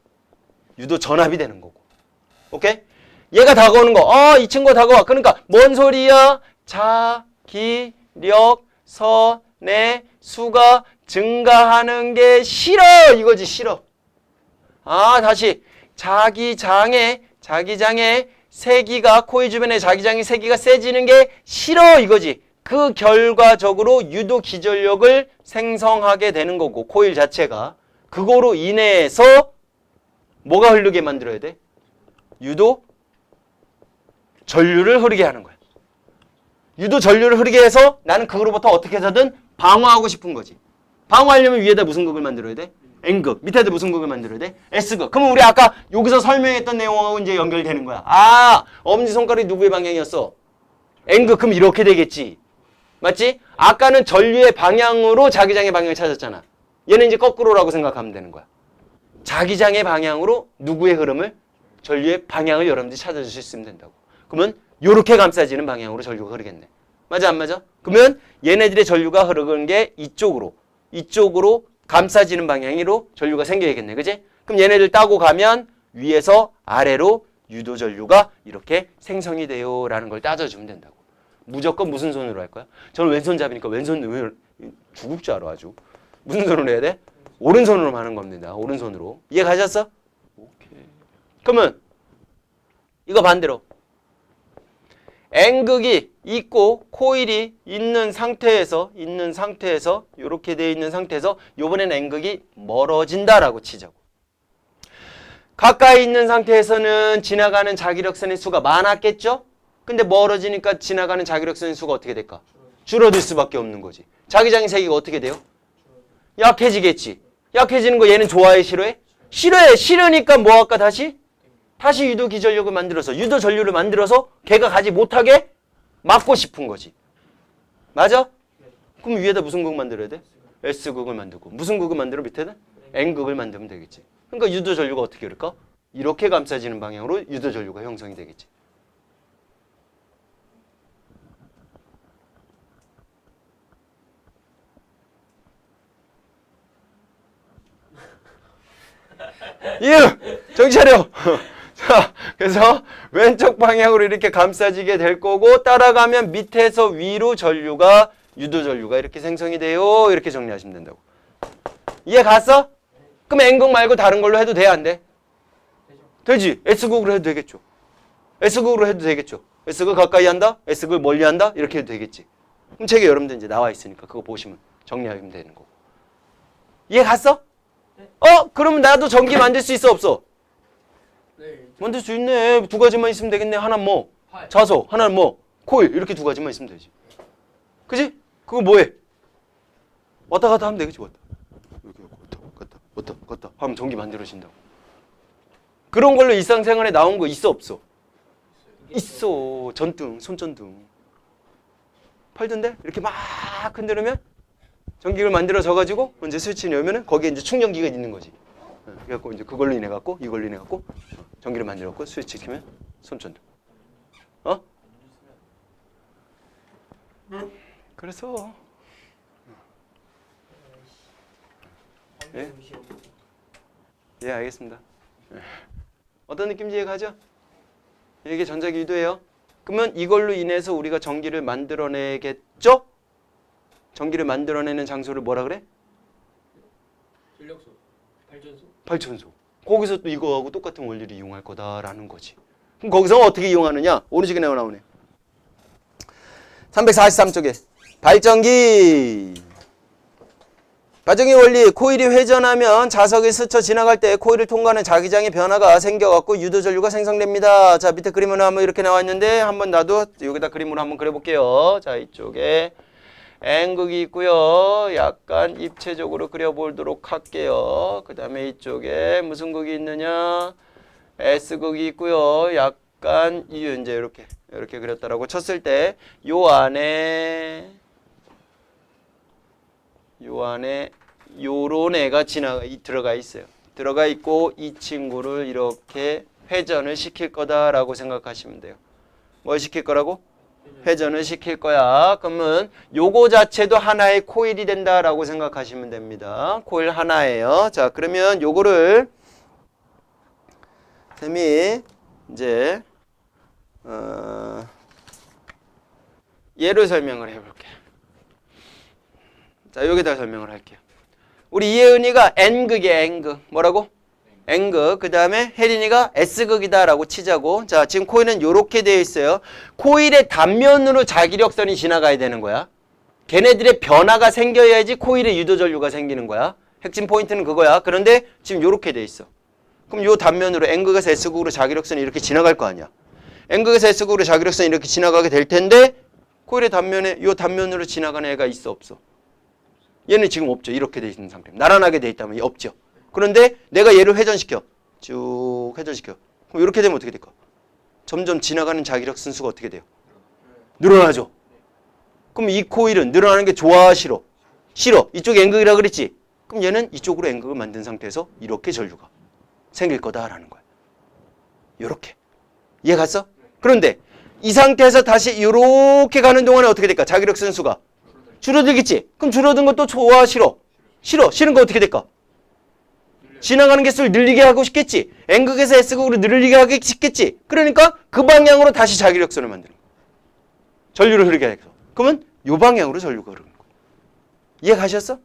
유도 전압이 되는 거고. 오케이? 얘가 다가오는 거. 이 친구가 다가와. 그러니까 뭔 소리야? 자기력선의 수가 증가하는 게 싫어. 이거지, 싫어. 다시. 자기장의 세기가, 코일 주변에 자기장의 세기가 세지는 게 싫어. 이거지. 그 결과적으로 유도 기전력을 생성하게 되는 거고, 코일 자체가. 그거로 인해서 뭐가 흐르게 만들어야 돼? 유도 전류를 흐르게 하는 거야. 유도 전류를 흐르게 해서 나는 그거로부터 어떻게 해서든 방어하고 싶은 거지. 방어하려면 위에다 무슨 극을 만들어야 돼? N극. 밑에다 무슨 극을 만들어야 돼? S극. 그러면 우리 아까 여기서 설명했던 내용하고 이제 연결되는 거야. 엄지손가락이 누구의 방향이었어? N극. 그럼 이렇게 되겠지. 맞지? 아까는 전류의 방향으로 자기장의 방향을 찾았잖아. 얘는 이제 거꾸로라고 생각하면 되는 거야. 자기장의 방향으로 누구의 흐름을? 전류의 방향을 여러분들이 찾아줄 수 있으면 된다고. 그러면 이렇게 감싸지는 방향으로 전류가 흐르겠네. 맞아 안 맞아? 그러면 얘네들의 전류가 흐르는 게 이쪽으로 감싸지는 방향으로 전류가 생겨야겠네. 그지? 그럼 얘네들 따고 가면 위에서 아래로 유도 전류가 이렇게 생성이 돼요 라는 걸 따져주면 된다고. 무조건 무슨 손으로 할 거야? 저는 왼손잡이니까 왼손 죽을 줄 알아 아주. 무슨 손으로 해야 돼? 오른손으로 하는 겁니다. 오른손으로. 이해 가셨어? 오케이. 그러면 이거 반대로 N극이 있고 코일이 있는 상태에서 이렇게 돼 있는 상태에서 이번에는 N극이 멀어진다라고 치자고. 가까이 있는 상태에서는 지나가는 자기력선의 수가 많았겠죠? 근데 멀어지니까 지나가는 자기력선의 수가 어떻게 될까? 줄어들 수밖에 없는 거지. 자기장의 세기가 어떻게 돼요? 약해지겠지. 약해지는 거 얘는 좋아해, 싫어해? 싫어해. 싫으니까 뭐 할까 다시? 다시 유도 기전력을 만들어서 유도 전류를 만들어서 걔가 가지 못하게 막고 싶은 거지. 맞아? 그럼 위에다 무슨 극 만들어야 돼? S극을 만들고. 무슨 극을 만들어 밑에는? N극을 만들면 되겠지. 그러니까 유도 전류가 어떻게 그럴까? 이렇게 감싸지는 방향으로 유도 전류가 형성이 되겠지. 정신 차려. 자, 그래서 왼쪽 방향으로 이렇게 감싸지게 될 거고 따라가면 밑에서 위로 전류가 유도 전류가 이렇게 생성이 돼요. 이렇게 정리하시면 된다고. 이해 갔어? 그럼 N극 말고 다른 걸로 해도 돼, 안 돼? 되지. S극으로 해도 되겠죠. S극으로 해도 되겠죠. S극 가까이 한다? S극 멀리 한다? 이렇게 해도 되겠지. 그럼 책에 여러분들 이제 나와 있으니까 그거 보시면 정리하면 되는 거고. 이해 갔어? 그러면 나도 전기 만들 수 있어, 없어? 네. 만들 수 있네. 두 가지만 있으면 되겠네. 하나는 뭐? 팔. 자석, 하나는 뭐? 코일. 이렇게 두 가지만 있으면 되지. 그지? 그거 뭐해? 왔다 갔다 하면 되겠지. 왔다. 이렇게 왔다 갔다 하면 전기 만들어진다고. 그런 걸로 일상생활에 나온 거 있어, 없어? 있어. 전등, 손전등. 팔던데? 이렇게 막 흔들으면 전기를 만들어져가지고 이제 스위치 넣으면은 거기에 이제 충전기가 있는 거지. 그래갖고 이제 그걸로 인해 갖고 이걸로 인해 갖고 전기를 만들었고 스위치 키면 손전등. 그래서 예, 알겠습니다. 어떤 느낌인지 이해가죠? 이게 전자기 유도예요. 그러면 이걸로 인해서 우리가 전기를 만들어내겠죠? 전기를 만들어내는 장소를 뭐라 그래? 전력소. 발전소. 발전소. 거기서 또 이거하고 똑같은 원리를 이용할 거다라는 거지. 그럼 거기서 어떻게 이용하느냐? 오른쪽에 나오네. 343쪽에 발전기. 발전기 원리. 코일이 회전하면 자석이 스쳐 지나갈 때 코일을 통과하는 자기장의 변화가 생겨갖고 유도 전류가 생성됩니다. 자, 밑에 그림으로 한번 이렇게 나와 있는데 한번 나도 여기다 그림으로 한번 그려볼게요. 자, 이쪽에 N극이 있고요. 약간 입체적으로 그려보도록 할게요. 그 다음에 이쪽에 무슨 극이 있느냐? S극이 있고요. 약간 이제 이렇게 그렸다라고 쳤을 때 요 안에 요런 애가 들어가 있어요. 들어가 있고 이 친구를 이렇게 회전을 시킬 거다라고 생각하시면 돼요. 뭘 시킬 거라고? 회전을 시킬 거야. 그러면 요거 자체도 하나의 코일이 된다라고 생각하시면 됩니다. 코일 하나예요. 자, 그러면 요거를 쌤이 이제 예로 설명을 해볼게. 자, 여기다 설명을 할게요. 우리 이혜은이가 N극이야, N극. 뭐라고? N극. 그 다음에 혜린이가 S극이다라고 치자고. 자, 지금 코일은 이렇게 되어 있어요. 코일의 단면으로 자기력선이 지나가야 되는 거야. 걔네들의 변화가 생겨야지 코일의 유도전류가 생기는 거야. 핵심 포인트는 그거야. 그런데 지금 이렇게 되어 있어. 그럼 요 단면으로 N극에서 S극으로 자기력선이 이렇게 지나갈 거 아니야. N극에서 S극으로 자기력선이 이렇게 지나가게 될 텐데 코일의 단면에 요 단면으로 지나가는 애가 있어, 없어? 얘는 지금 없죠. 이렇게 돼 있는 상태. 나란하게 돼 있다면 없죠. 그런데 내가 얘를 회전시켜. 쭉 회전시켜. 그럼 이렇게 되면 어떻게 될까? 점점 지나가는 자기력 순수가 어떻게 돼요? 늘어나죠. 그럼 이 코일은 늘어나는 게 좋아, 싫어? 싫어. 이쪽에 N극이라 그랬지? 그럼 얘는 이쪽으로 N극을 만든 상태에서 이렇게 전류가 생길 거다라는 거야. 요렇게. 이해 갔어? 그런데 이 상태에서 다시 이렇게 가는 동안에 어떻게 될까? 자기력 순수가 줄어들겠지? 그럼 줄어든 것도 좋아, 싫어? 싫어. 싫은 거 어떻게 될까? 지나가는 개수를 늘리게 하고 싶겠지? N극에서 S극으로 늘리게 하고 싶겠지? 그러니까 그 방향으로 다시 자기력선을 만드는 거야. 전류를 흐르게 해서. 그러면 이 방향으로 전류가 흐르는 거야. 이해 가셨어?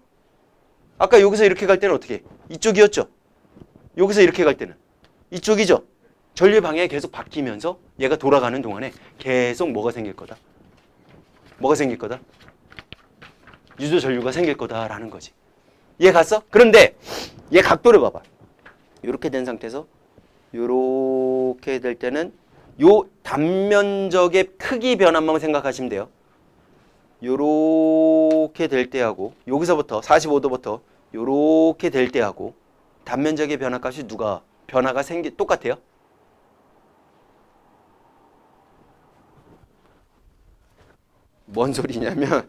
아까 여기서 이렇게 갈 때는 어떻게 해? 이쪽이었죠? 여기서 이렇게 갈 때는 이쪽이죠? 전류의 방향이 계속 바뀌면서 얘가 돌아가는 동안에 계속 뭐가 생길 거다? 뭐가 생길 거다? 유도 전류가 생길 거다라는 거지. 이해 갔어? 그런데 얘 각도를 봐봐. 이렇게 된 상태에서 이렇게 될 때는 요 단면적의 크기 변화만 생각하시면 돼요. 요렇게 될 때하고 여기서부터 45도부터 요렇게 될 때하고 단면적의 변화값이 누가 변화가 똑같아요? 뭔 소리냐면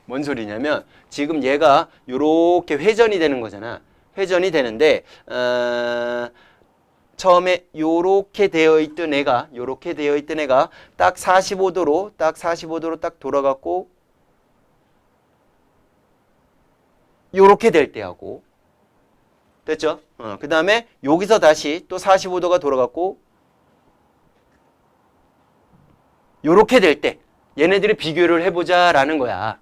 뭔 소리냐면 지금 얘가 요렇게 회전이 되는 거잖아. 회전이 되는데 처음에 요렇게 되어 있던 애가 딱 45도로 딱 돌아갔고 요렇게 될 때하고 됐죠? 그 다음에 여기서 다시 또 45도가 돌아갔고 요렇게 될 때 얘네들이 비교를 해보자라는 거야.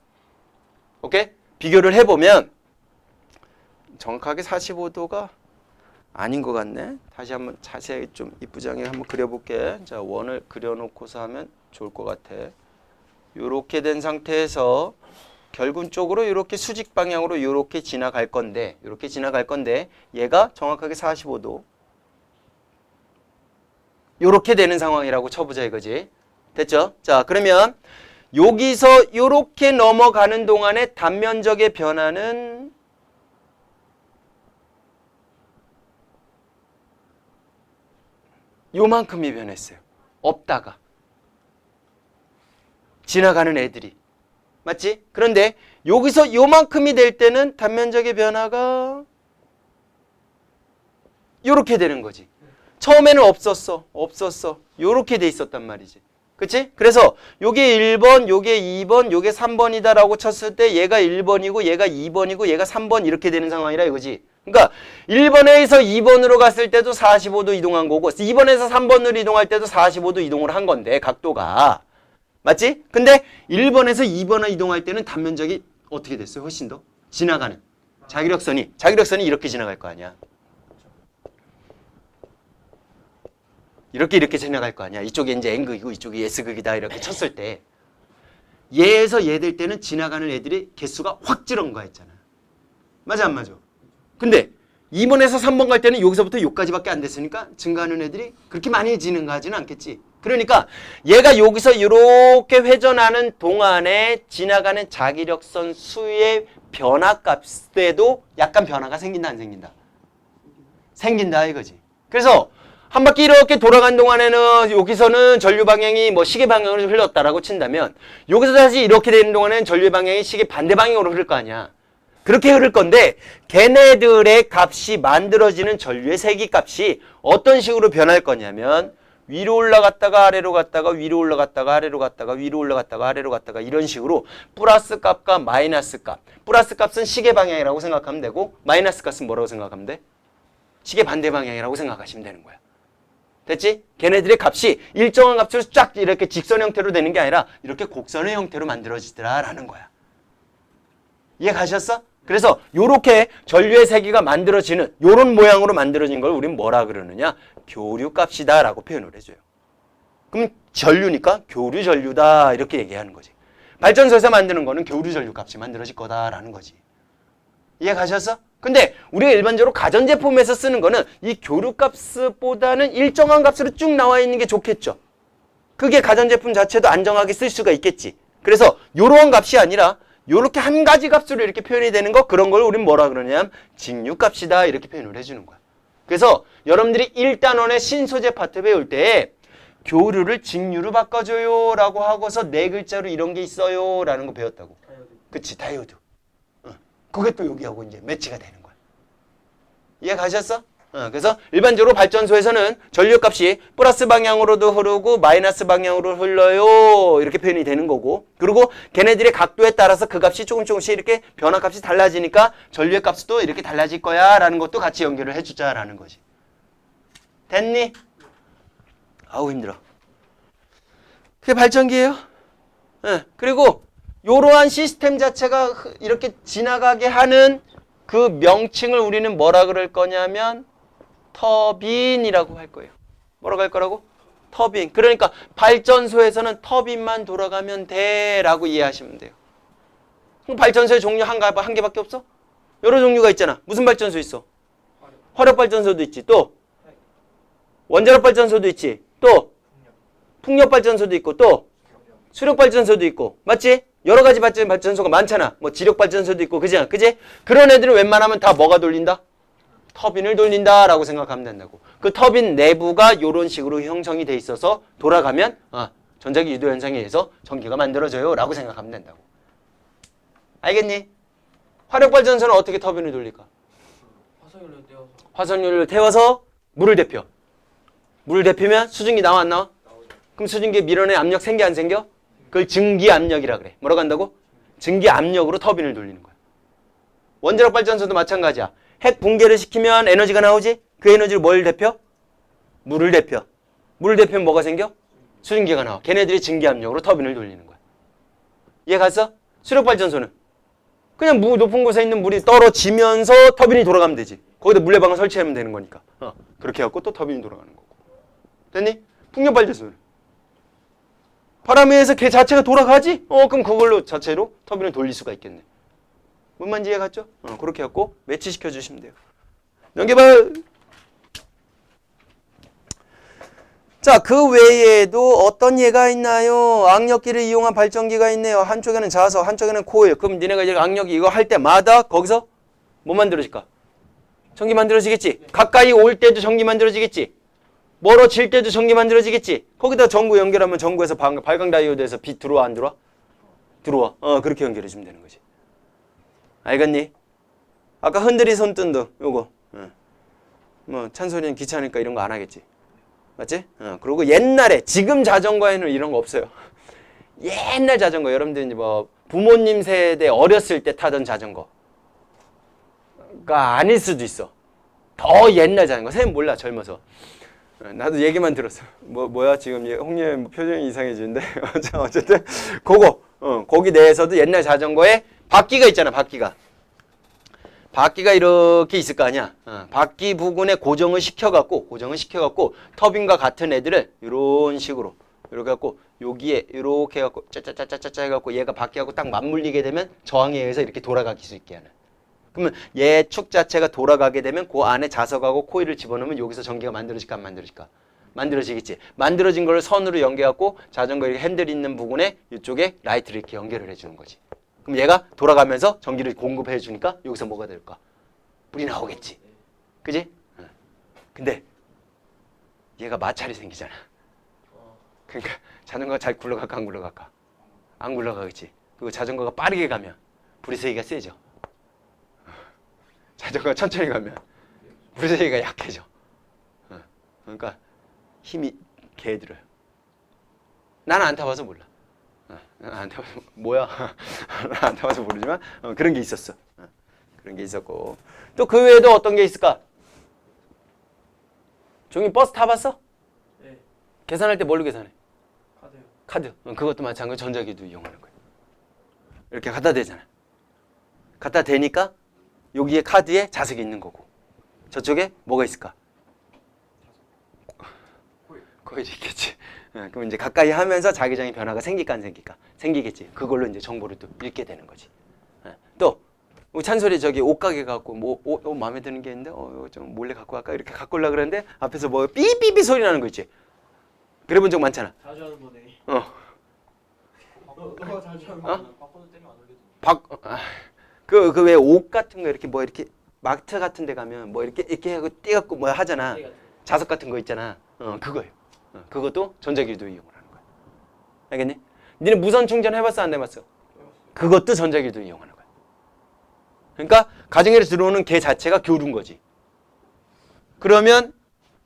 오케이? 비교를 해보면 정확하게 45도가 아닌 것 같네. 다시 한번 자세히 좀 이쁘장하게 한번 그려볼게. 자, 원을 그려놓고서 하면 좋을 것 같아. 요렇게 된 상태에서 결국적으로 이렇게 수직 방향으로 이렇게 지나갈 건데 얘가 정확하게 45도 요렇게 되는 상황이라고 쳐보자 이거지. 됐죠? 자, 그러면 여기서 요렇게 넘어가는 동안에 단면적의 변화는 요만큼이 변했어요. 없다가 지나가는 애들이. 맞지? 그런데 여기서 요만큼이 될 때는 단면적의 변화가 요렇게 되는 거지. 처음에는 없었어. 요렇게 돼 있었단 말이지. 그치? 그래서 요게 1번, 요게 2번, 요게 3번이다 라고 쳤을 때 얘가 1번이고 얘가 2번이고 얘가 3번 이렇게 되는 상황이라 이거지. 그러니까 1번에서 2번으로 갔을 때도 45도 이동한 거고 2번에서 3번으로 이동할 때도 45도 이동을 한 건데 각도가. 맞지? 근데 1번에서 2번으로 이동할 때는 단면적이 어떻게 됐어요? 훨씬 더 지나가는 자기력선이 이렇게 지나갈 거 아니야. 이렇게 지나갈 거 아니야. 이쪽에 이제 N극이고 이쪽이 S극이다 이렇게 쳤을 때 얘에서 얘 될 때는 지나가는 애들이 개수가 확 줄은 거 했잖아. 맞아 안 맞아? 근데 2번에서 3번 갈 때는 여기서부터 여기까지밖에 안 됐으니까 증가하는 애들이 그렇게 많이 증가하지는 않겠지. 그러니까 얘가 여기서 이렇게 회전하는 동안에 지나가는 자기력선 수의 변화값에도 약간 변화가 생긴다 안 생긴다? 생긴다 이거지. 그래서 한 바퀴 이렇게 돌아간 동안에는 여기서는 전류 방향이 뭐 시계 방향으로 흘렀다라고 친다면 여기서 다시 이렇게 되는 동안에는 전류 방향이 시계 반대 방향으로 흐를 거 아니야. 그렇게 흐를 건데 걔네들의 값이 만들어지는 전류의 세기 값이 어떤 식으로 변할 거냐면 위로 올라갔다가 아래로 갔다가 위로 올라갔다가 아래로 갔다가 위로 올라갔다가 아래로 갔다가 이런 식으로 플러스 값과 마이너스 값. 플러스 값은 시계 방향이라고 생각하면 되고 마이너스 값은 뭐라고 생각하면 돼? 시계 반대 방향이라고 생각하시면 되는 거야. 됐지? 걔네들의 값이 일정한 값으로 쫙 이렇게 직선 형태로 되는 게 아니라 이렇게 곡선의 형태로 만들어지더라라는 거야. 이해 가셨어? 그래서 요렇게 전류의 세기가 만들어지는 요런 모양으로 만들어진 걸 우리는 뭐라 그러느냐? 교류값이다 라고 표현을 해줘요. 그럼 전류니까 교류전류다 이렇게 얘기하는 거지. 발전소에서 만드는 거는 교류전류값이 만들어질 거다라는 거지. 이해 가셨어? 근데 우리가 일반적으로 가전제품에서 쓰는 거는 이 교류값보다는 일정한 값으로 쭉 나와 있는 게 좋겠죠. 그게 가전제품 자체도 안정하게 쓸 수가 있겠지. 그래서 요런 값이 아니라 요렇게 한 가지 값으로 이렇게 표현이 되는 거 그런 걸 우리는 뭐라 그러냐면 직류값이다 이렇게 표현을 해주는 거야. 그래서 여러분들이 1단원의 신소재 파트 배울 때 교류를 직류로 바꿔줘요 라고 하고서 네 글자로 이런 게 있어요 라는 거 배웠다고. 그치, 다이오드. 그게 또 여기하고 이제 매치가 되는 거야. 이해 가셨어? 그래서 일반적으로 발전소에서는 전류값이 플러스 방향으로도 흐르고 마이너스 방향으로 흘러요 이렇게 표현이 되는 거고, 그리고 걔네들의 각도에 따라서 그 값이 조금씩 이렇게 변화값이 달라지니까 전류의 값도 이렇게 달라질 거야 라는 것도 같이 연결을 해주자라는 거지. 됐니? 아우 힘들어. 그게 발전기예요. 그리고 이러한 시스템 자체가 이렇게 지나가게 하는 그 명칭을 우리는 뭐라 그럴 거냐면 터빈이라고 할 거예요. 뭐라고 할 거라고? 터빈. 그러니까 발전소에서는 터빈만 돌아가면 돼 라고 이해하시면 돼요. 그럼 발전소의 종류 한 개밖에 없어? 여러 종류가 있잖아. 무슨 발전소 있어? 화력발전소도 있지. 또 원자력발전소도 있지. 또 풍력발전소도 있고 또 수력발전소도 있고. 맞지? 여러 가지 발전소가 많잖아. 뭐 지력발전소도 있고, 그지? 그지? 그런 애들은 웬만하면 다 뭐가 돌린다? 터빈을 돌린다라고 생각하면 된다고. 그 터빈 내부가 이런 식으로 형성이 돼 있어서 돌아가면 전자기 유도 현상에 의해서 전기가 만들어져요 라고 생각하면 된다고. 알겠니? 화력발전소는 어떻게 터빈을 돌릴까? 화석연료 떼어서 화석연료를 태워서 물을 데펴. 물을 데피면 수증기 나와 안 나와? 나오죠. 그럼 수증기에 밀어내 압력 생겨 안 생겨? 그걸 증기압력이라 그래. 뭐라고 한다고? 증기압력으로 터빈을 돌리는 거야. 원자력 발전소도 마찬가지야. 핵 붕괴를 시키면 에너지가 나오지? 그 에너지를 뭘 데펴? 물을 데펴. 물을 데피면 뭐가 생겨? 수증기가 나와. 걔네들이 증기압력으로 터빈을 돌리는 거야. 이해 갔어? 수력발전소는 그냥 높은 곳에 있는 물이 떨어지면서 터빈이 돌아가면 되지. 거기다 물레방아 설치하면 되는 거니까. 그렇게 해갖고 또 터빈이 돌아가는 거고. 됐니? 풍력발전소는 바람에 의해서 걔 자체가 돌아가지? 그럼 그걸로 자체로 터빈을 돌릴 수가 있겠네. 뭔 말인지 이해 갔죠? 그렇게 해갖고 매치시켜 주시면 돼요. 넘겨봐. 자, 그 외에도 어떤 예가 있나요? 악력기를 이용한 발전기가 있네요. 한쪽에는 자석, 한쪽에는 코일. 그럼 니네가 이제 악력기 이거 할 때마다 거기서 뭐 만들어질까? 전기 만들어지겠지? 가까이 올 때도 전기 만들어지겠지? 멀어질 때도 전기 만들어지겠지? 거기다 전구 연결하면 전구에서 발광 다이오드에서 빛 들어와 안 들어와? 들어와. 그렇게 연결해주면 되는 거지. 알겠니? 아까 흔들이 손등등 요거. 뭐 찬솔이는 귀찮으니까 이런 거 안 하겠지. 맞지? 그리고 옛날에 지금 자전거에는 이런 거 없어요. 옛날 자전거 여러분들 이제 뭐 부모님 세대 어렸을 때 타던 자전거가 아닐 수도 있어. 더 옛날 자전거. 쌤 몰라 젊어서. 나도 얘기만 들었어. 뭐야 지금 홍예 표정이 이상해지는데. 어쨌든 그거 거기 내에서도 옛날 자전거에 바퀴가 있잖아. 바퀴가 이렇게 있을 거 아니야. 바퀴 부근에 고정을 시켜갖고 터빈과 같은 애들을 이런 식으로 이렇게 갖고 여기에 이렇게 해갖고 짜짜짜짜짜 해갖고 얘가 바퀴하고 딱 맞물리게 되면 저항에 의해서 이렇게 돌아갈 수 있게 하는. 그러면 얘 축 자체가 돌아가게 되면 그 안에 자석하고 코일을 집어넣으면 여기서 전기가 만들어질까 안 만들어질까? 만들어지겠지. 만들어진 걸 선으로 연결하고 자전거 핸들 있는 부분에 이쪽에 라이트를 이렇게 연결을 해주는 거지. 그럼 얘가 돌아가면서 전기를 공급해 주니까 여기서 뭐가 될까? 불이 나오겠지. 그지? 근데 얘가 마찰이 생기잖아. 그러니까 자전거가 잘 굴러갈까 안 굴러갈까? 안 굴러가겠지. 그리고 자전거가 빠르게 가면 불이 세기가 세죠. 자전거가 천천히 가면 불이 세기가 약해져. 그러니까 힘이 개 들어요. 나는 안 타봐서 몰라. 안 타봐서 뭐야? 안 타봐서 모르지만 그런 게 있었어. 그런 게 있었고 또 그 외에도 어떤 게 있을까? 종이 버스 타봤어? 네. 계산할 때 뭘로 계산해? 카드요. 카드. 그것도 마찬가지로 전자기도 이용하는 거야. 이렇게 갖다 대잖아. 갖다 대니까 여기에 카드에 자석이 있는 거고 저쪽에 뭐가 있을까? 코일이 있겠지. 그럼 이제 가까이 하면서 자기장의 변화가 생길까 안 생길까? 생기겠지. 그걸로 이제 정보를 또 읽게 되는 거지. 또 우리 찬솔이 저기 옷가게 갖고 뭐 옷 마음에 드는 게 있는데 이거 좀 몰래 갖고 갈까? 이렇게 갖고 오려고 그러는데 앞에서 뭐 삐삐삐 소리 나는 거 있지. 그래 본 적 많잖아. 자주 하는 거네. 바꿔도 너가 자주 하는 어? 거잖아. 바꿔도 때문에 안 올려도 그 왜 옷 같은 거 이렇게 뭐 이렇게 마트 같은 데 가면 뭐 이렇게 하고 떼갖고 뭐 하잖아. 자석 같은 거 있잖아. 그거예요. 그것도 전자기도 이용을 하는 거야. 알겠니? 니네 무선 충전 해봤어 안 해봤어? 그것도 전자기도 이용하는 거야. 그러니까 가정에서 들어오는 개 자체가 교류인 거지. 그러면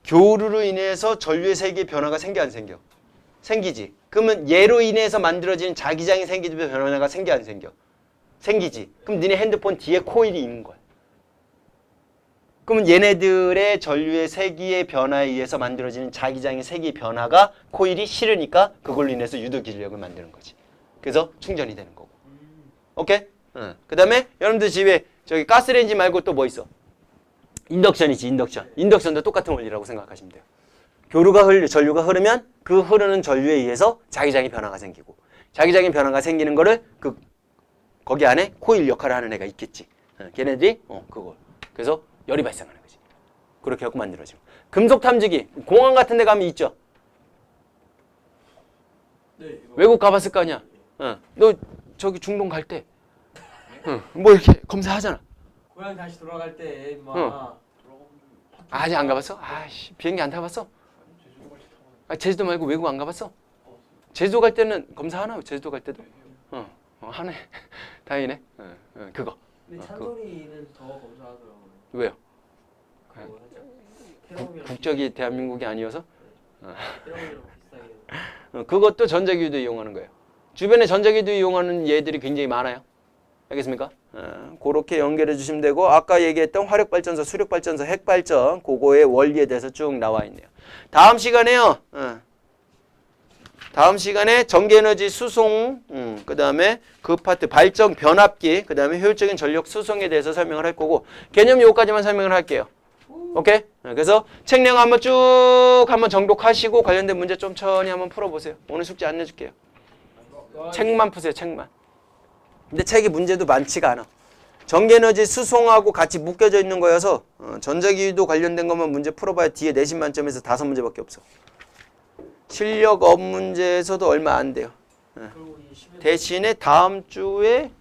교류로 인해서 전류의 세기의 변화가 생겨 안 생겨? 생기지. 그러면 얘로 인해서 만들어진 자기장이 생기지 변화가 생겨 안 생겨? 생기지. 그럼 니네 핸드폰 뒤에 코일이 있는 거야. 그러면 얘네들의 전류의 세기의 변화에 의해서 만들어지는 자기장의 세기 변화가 코일이 싫으니까 그걸로 인해서 유도 기력을 만드는 거지. 그래서 충전이 되는 거고. 오케이? 그 다음에 여러분들 집에 저기 가스레인지 말고 또 뭐 있어? 인덕션이지, 인덕션. 인덕션도 똑같은 원리라고 생각하시면 돼요. 전류가 흐르면 그 흐르는 전류에 의해서 자기장의 변화가 생기고 자기장의 변화가 생기는 거를 거기 안에 코일 역할을 하는 애가 있겠지. 걔네들이 그거. 그래서 열이 발생하는 거지. 그렇게 하고 만들어지고. 금속 탐지기 공항 같은 데 가면 있죠. 네. 이거. 외국 가봤을 거 아니야. 너 저기 중동 갈 때 뭐 이렇게 검사하잖아. 고향 다시 돌아갈 때 임마. 들어가본 적 아직 안 가봤어? 아씨 비행기 안 타봤어? 제주도 같이 타고 제주도 말고 외국 안 가봤어? 제주도 갈 때는 검사하나? 제주도 갈 때도? 하네. 다행이네. 그거. 근데 그거. 찬소리는 더 검사하더라고요. 왜요? 그거 살짝 캐럿이랑 국적이 대한민국이 아니어서? 캐럿이랑 비슷하게. 그것도 전자기유도 이용하는 거예요. 주변에 전자기유도 이용하는 얘들이 굉장히 많아요. 알겠습니까? 그렇게 연결해 주시면 되고 아까 얘기했던 화력발전소, 수력발전소, 핵발전 그거의 원리에 대해서 쭉 나와 있네요. 다음 시간에요. 다음 시간에 전기에너지 수송, 그 다음에 그 파트 발전 변압기, 그 다음에 효율적인 전력 수송에 대해서 설명을 할 거고 개념 요까지만 설명을 할게요. 오케이? 그래서 책량 한번 쭉 한번 정독하시고 관련된 문제 좀 천천히 한번 풀어보세요. 오늘 숙제 안 내줄게요. 책만 푸세요. 책만. 근데 책이 문제도 많지가 않아. 전기에너지 수송하고 같이 묶여져 있는 거여서 전자기유도 관련된 것만 문제 풀어봐야 뒤에 내신 만점에서 5문제밖에 없어. 실력업 문제에서도 얼마 안 돼요. 그리고 이 10일 대신에 다음 주에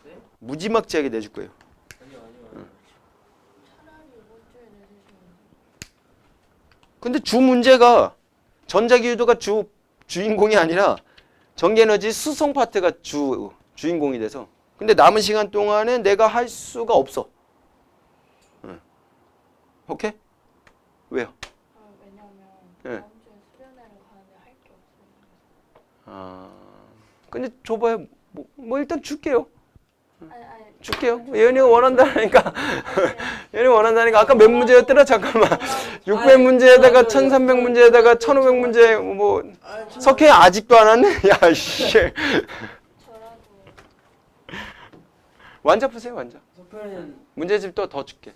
네? 무지막지하게 내줄 거예요. 아니요. 차라리 이번 주에 내주시면 근데 주 문제가 전자기유도가 주인공이 아니라 전기에너지 수송 파트가 주인공이 돼서 근데 남은 시간 동안에 내가 할 수가 없어. 오케이? 왜요? 왜냐면 네. 다음 주에 수련회를 가는데 할 게 없어요. 근데 줘봐요. 뭐 일단 줄게요. 아니 줄게요. 예은이가 원한다니까. 예은이가 원한다니까. 아까 몇 문제였더라? 잠깐만. 600 문제에다가 1300 문제에다가 1500 문제 뭐 석혜 아직도 안 왔네? 야 씨. 저라도 완자 푸세요, 완자. 석현이는 문제집 또 더 줄게.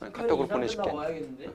안에 카톡으로 석현이 보내줄게. 이상 끝나고 와야겠는데?